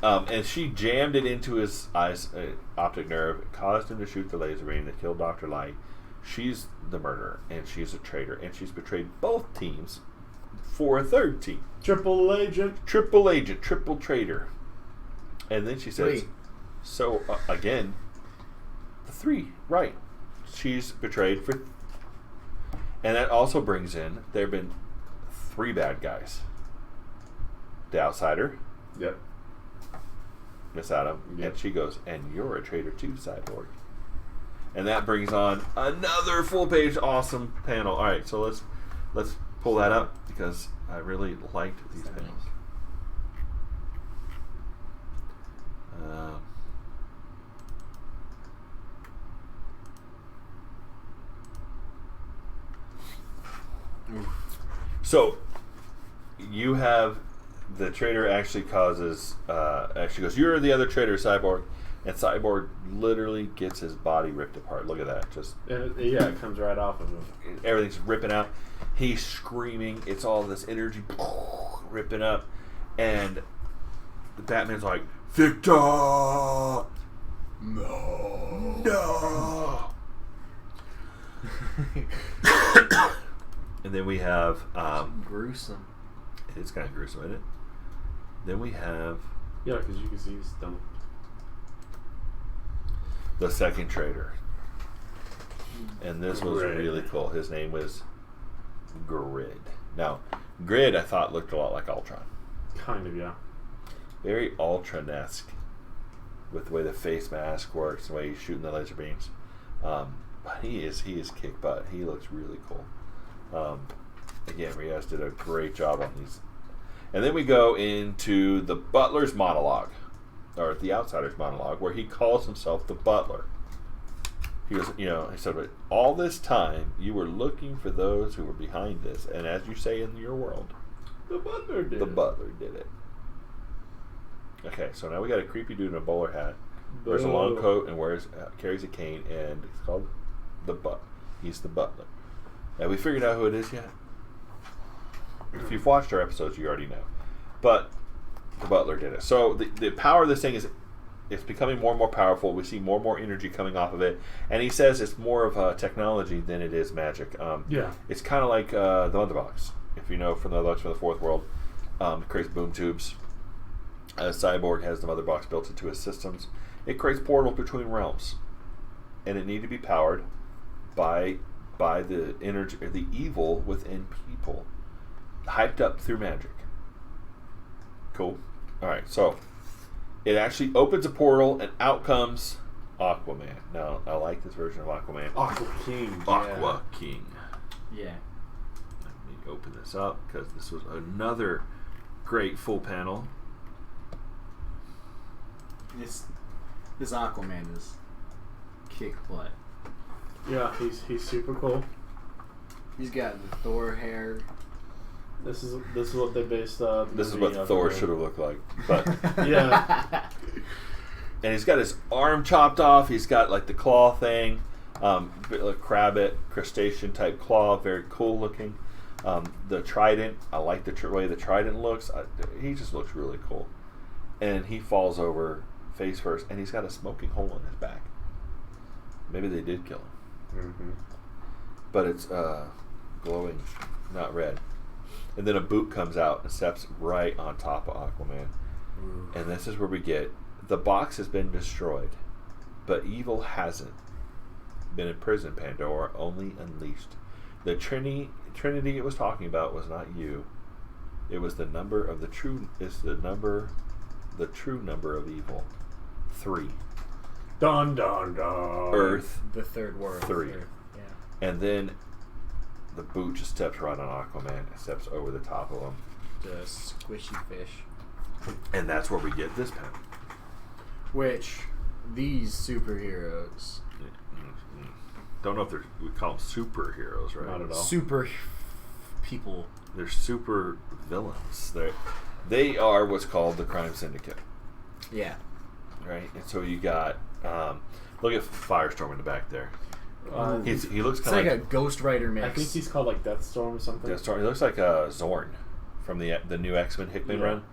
And she jammed it into his eyes, optic nerve, caused him to shoot the laser beam that killed Dr. Light. She's the murderer, and she's a traitor, and she's betrayed both teams for a third team. Triple agent, triple traitor. And then she says, 3. so, again, the 3, right. She's betrayed for... And that also brings in, there have been 3 bad guys. The Outsider. Yep. Miss Adam. Yep. And she goes, and you're a traitor too, Cyborg. And that brings on another full-page awesome panel. All right, so let's pull that up because I really liked these panels. So you have the traitor actually causes actually goes, you're the other traitor, Cyborg, and Cyborg literally gets his body ripped apart. Look at that, just it comes right off of him. Everything's ripping out. He's screaming. It's all this energy ripping up, and Batman's like, Victor, no. And then we have gruesome. It's kind of gruesome, isn't it? Then we have because you can see his stomach. the second traitor, and this was Grid. really cool. His name was Grid. Now, Grid I thought looked a lot like Ultron. Kind of, yeah. Very Ultron-esque with the way the face mask works, the way he's shooting the laser beams. But he is kick butt. He looks really cool. Again, Riaz did a great job on these. And then we go into the Butler's monologue, or the Outsider's monologue, where he calls himself the Butler. He goes, he said, but all this time you were looking for those who were behind this, and as you say in your world, The Butler did. the Butler did it. Okay, so now we got a creepy dude in a bowler hat, wears a long coat, and carries a cane, and it's called the He's the butler. Have we figured out who it is yet? If you've watched our episodes, you already know. But the butler did it. So the power of this thing is it's becoming more and more powerful. We see more and more energy coming off of it. And he says it's more of a technology than it is magic. It's kind of like the Mother Box. If you know from the Mother Box from the Fourth World, it creates boom tubes. Cyborg has the Mother Box built into his systems. It creates portals between realms. And it need to be powered by the energy, or the evil within people, hyped up through magic. Cool. All right, so it actually opens a portal, and out comes Aquaman. Now, I like this version of Aquaman. Aqua King. Aqua King. Yeah. Let me open this up because this was another great full panel. This Aquaman is kick butt. Yeah, he's super cool. He's got the Thor hair. This is what they based. This is what Thor should have looked like, but yeah. And he's got his arm chopped off. He's got like the claw thing, bit like crabbit, crustacean type claw, very cool looking. The trident, I like the way the trident looks. He just looks really cool. And he falls over face first, and he's got a smoking hole in his back. Maybe they did kill him. Mm-hmm. But it's glowing, not red. And then a boot comes out and steps right on top of Aquaman. Ooh. And this is where we get, the box has been destroyed, but evil hasn't been imprisoned, Pandora, only unleashed. The Trinity it was talking about was not you. It was the number of the true number of evil. 3. Dun dun dun. Earth. The third world. 3. Yeah. And then the boot just steps right on Aquaman and steps over the top of him. The squishy fish. And that's where we get this pen. Which, these superheroes. Don't know if we call them superheroes, right? Not at all. Super people. They're super villains. They are what's called the crime syndicate. Yeah. Right? And so you got, look at Firestorm in the back there. He looks It's kind of like a Ghost Rider mix. I think he's called like Deathstorm or something. Deathstorm. He looks like Zorn from the new X-Men Hickman run.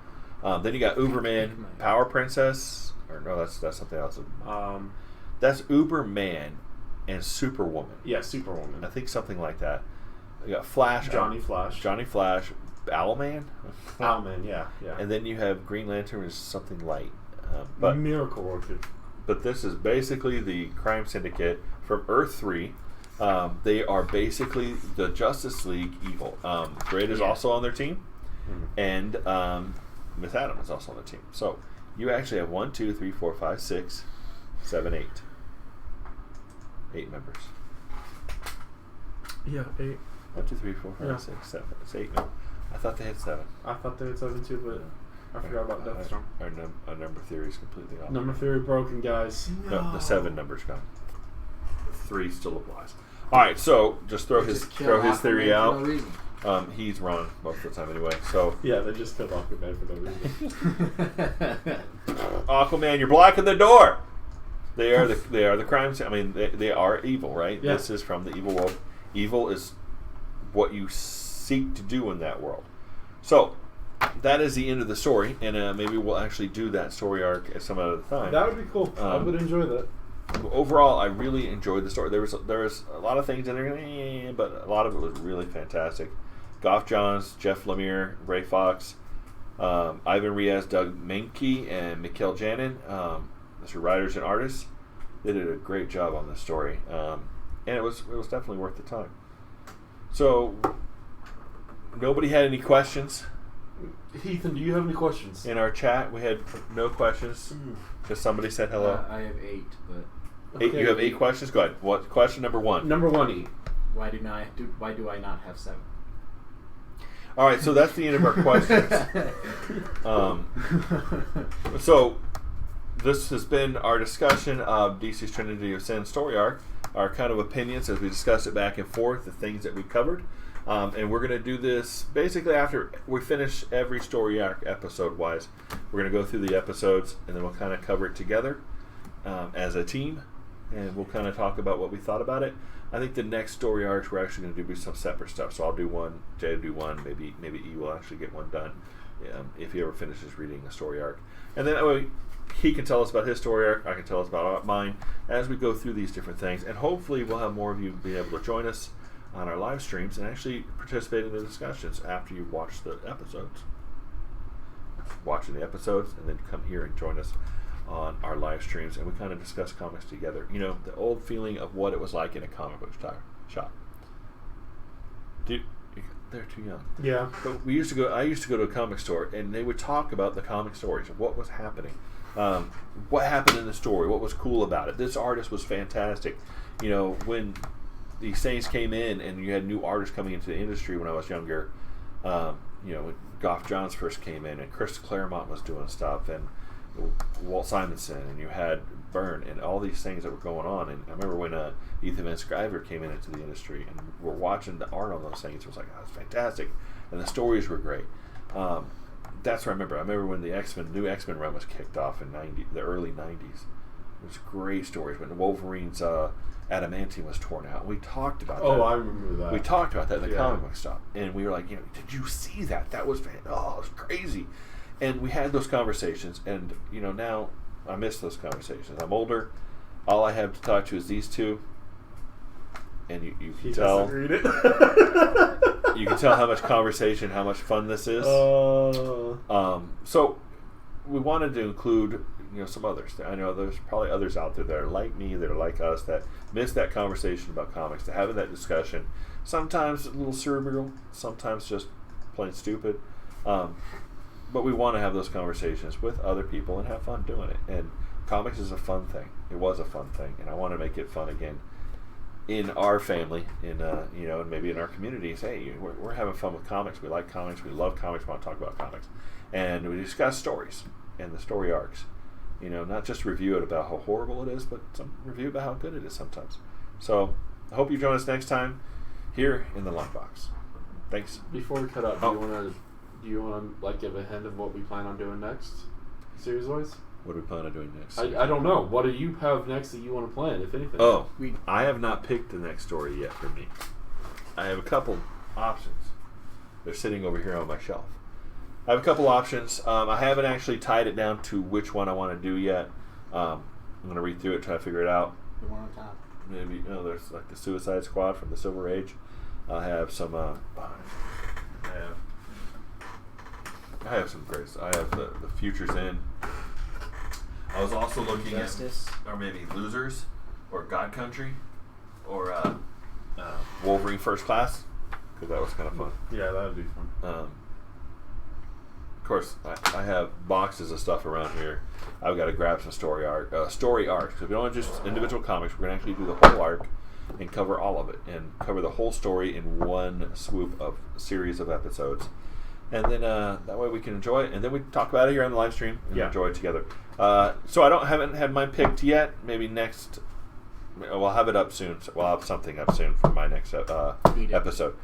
Then you got Uberman, Power Princess, or no, that's something else. That's Uberman and Superwoman. Yeah, Superwoman. I think something like that. You got Flash, Johnny Flash, Owlman, Owlman, yeah. and then you have Green Lantern is something light. But Miracle Orchid. But this is basically the crime syndicate from Earth 3. They are basically the Justice League evil. Grid is also on their team, and Miss Adam is also on the team. So you actually have 1, 2, 3, 4, 5, 6, 7, 8. 8 members. Yeah, 8. 1, 2, 3, 4, 5, 6, 7. It's 8 now. I thought they had 7. I thought they had 7 too, but I forgot about Deathstorm. Our number theory is completely off. Number theory broken, guys. No, the 7 number's gone. 3 still applies. All right, so just throw his theory out. For no reason. He's wrong most of the time anyway. So yeah, they just killed Aquaman for no reason. Aquaman, you're blocking the door. They are the crimes. I mean, they are evil, right? Yeah. This is from the evil world. Evil is what you seek to do in that world. So that is the end of the story, and maybe we'll actually do that story arc at some other time. That would be cool. I would enjoy that. Overall, I really enjoyed the story. There was a lot of things in there, but a lot of it was really fantastic. Goff Johns, Jeff Lemire, Ray Fox, Ivan Riaz, Doug Menke, and Mikhail Janin, Mr. Writers and artists. They did a great job on this story, and it was definitely worth the time. So, nobody had any questions? Ethan, do you have any questions? In our chat, we had no questions because somebody said hello. I have 8, but 8. You have 8 questions. Go ahead. What question number 1? Number 1, E. why do I not have 7? All right, so that's the end of our questions. So this has been our discussion of DC's Trinity of Sin story arc, our kind of opinions as we discuss it back and forth, the things that we covered. And we're going to do this basically after we finish every story arc episode-wise. We're going to go through the episodes, and then we'll kind of cover it together as a team. and we'll kind of talk about what we thought about it. I think the next story arcs we're actually going to do some separate stuff. So I'll do one, Jay will do one, maybe E will actually get one done if he ever finishes reading a story arc. And then that way he can tell us about his story arc, I can tell us about mine as we go through these different things. And hopefully we'll have more of you be able to join us on our live streams and actually participate in the discussions after you watch the episodes. Watching the episodes and then come here and join us on our live streams, and we kind of discuss comics together. You know, the old feeling of what it was like in a comic book shop. Dude, they're too young. Yeah. But I used to go to a comic store, and they would talk about the comic stories of what was happening, what happened in the story, what was cool about it. This artist was fantastic. You know, when the Saints came in, and you had new artists coming into the industry when I was younger. You know, when Goff Johns first came in, and Chris Claremont was doing stuff, and Walt Simonson, and you had Byrne, and all these things that were going on. And I remember when Ethan Van Sciver came into the industry, and we're watching the art on those things. It was like, oh, that's fantastic, and the stories were great. That's what I remember. I remember when the new X-Men run was kicked off in the early '90s. It was great stories when Wolverine's adamantium was torn out. We talked about that. Oh, I remember that. We talked about that in the comic book stuff, and we were like, you know, did you see that? That was it was crazy. And we had those conversations, and you know, now I miss those conversations. I'm older. All I have to talk to is these two, and you can tell. Read it. You can tell how much conversation, how much fun this is. So we wanted to include, you know, some others. I know there's probably others out there that are like me, that are like us, that miss that conversation about comics, to having that discussion. Sometimes a little cerebral, sometimes just plain stupid. But we want to have those conversations with other people and have fun doing it. And comics is a fun thing. It was a fun thing, and I want to make it fun again in our family, in you know, and maybe in our communities. Hey, we're having fun with comics. We like comics. We love comics. We want to talk about comics, and we discuss stories and the story arcs. You know, not just review it about how horrible it is, but some review about how good it is sometimes. So I hope you join us next time here in the Long Box. Thanks. Before we cut out, do you want to like give a hint of what we plan on doing next, series-wise? What do we plan on doing next? I don't know. What do you have next that you want to plan, if anything? Oh, I have not picked the next story yet for me. I have a couple options. They're sitting over here on my shelf. I have a couple options. I haven't actually tied it down to which one I want to do yet. I'm going to read through it, try to figure it out. The one on top. Maybe, you know, there's like the Suicide Squad from the Silver Age. I have some. I have some great. I have the Futures End. I was also looking Justice. Or maybe Losers, or God Country, or Wolverine First Class, because that was kind of fun. Yeah, that would be fun. Of course, I have boxes of stuff around here. I've got to grab some story arcs. Because we don't want just individual comics. We're going to actually do the whole arc and cover all of it, and cover the whole story in one swoop of series of episodes. And then that way we can enjoy it, and then we talk about it here on the live stream and enjoy it together. So haven't had mine picked yet. Maybe next, we'll have it up soon. So we'll have something up soon for my next episode.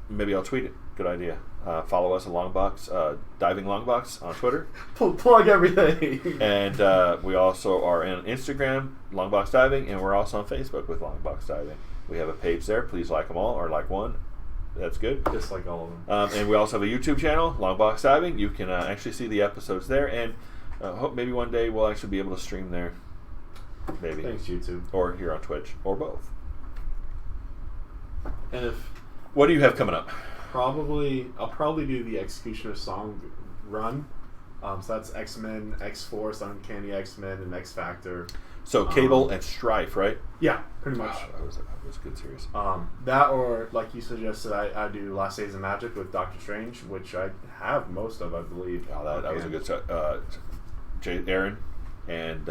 Maybe I'll tweet it. Good idea. Follow us at Longbox, Diving Longbox on Twitter. Plug everything. And we also are on Instagram, Longbox Diving, and we're also on Facebook with Longbox Diving. We have a page there. Please like them all, or like one. That's good. Just like all of them. And we also have a YouTube channel, Longbox Diving. You can actually see the episodes there, and hope maybe one day we'll actually be able to stream there. Maybe. Thanks, YouTube. Or here on Twitch, or both. And what do you have coming up? I'll probably do the Executioner Song run. So that's X-Men, X-Force, Uncanny X-Men, and X-Factor. So Cable and Strife, right? Yeah, pretty much. Wow, that was a good series. That, or like you suggested, I do Last Days of Magic with Doctor Strange, which I have most of, I believe. Oh, that was a good set. Aaron and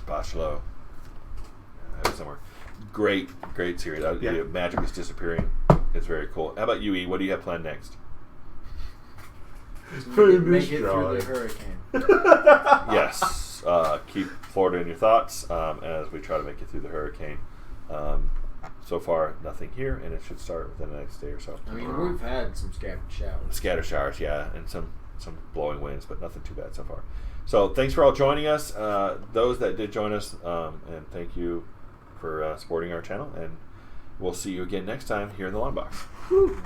Bachelot. I have it somewhere. Great series. Magic is disappearing. It's very cool. How about you, E? What do you have planned next? Make it through the hurricane. Yes. Keep Florida in your thoughts as we try to make it through the hurricane. So far, nothing here, and it should start within the next day or so. I mean, we've had some scattered showers. Scattered showers, yeah, and some blowing winds, but nothing too bad so far. So thanks for all joining us. Those that did join us, and thank you for supporting our channel. And we'll see you again next time here in the Long Box. Woo.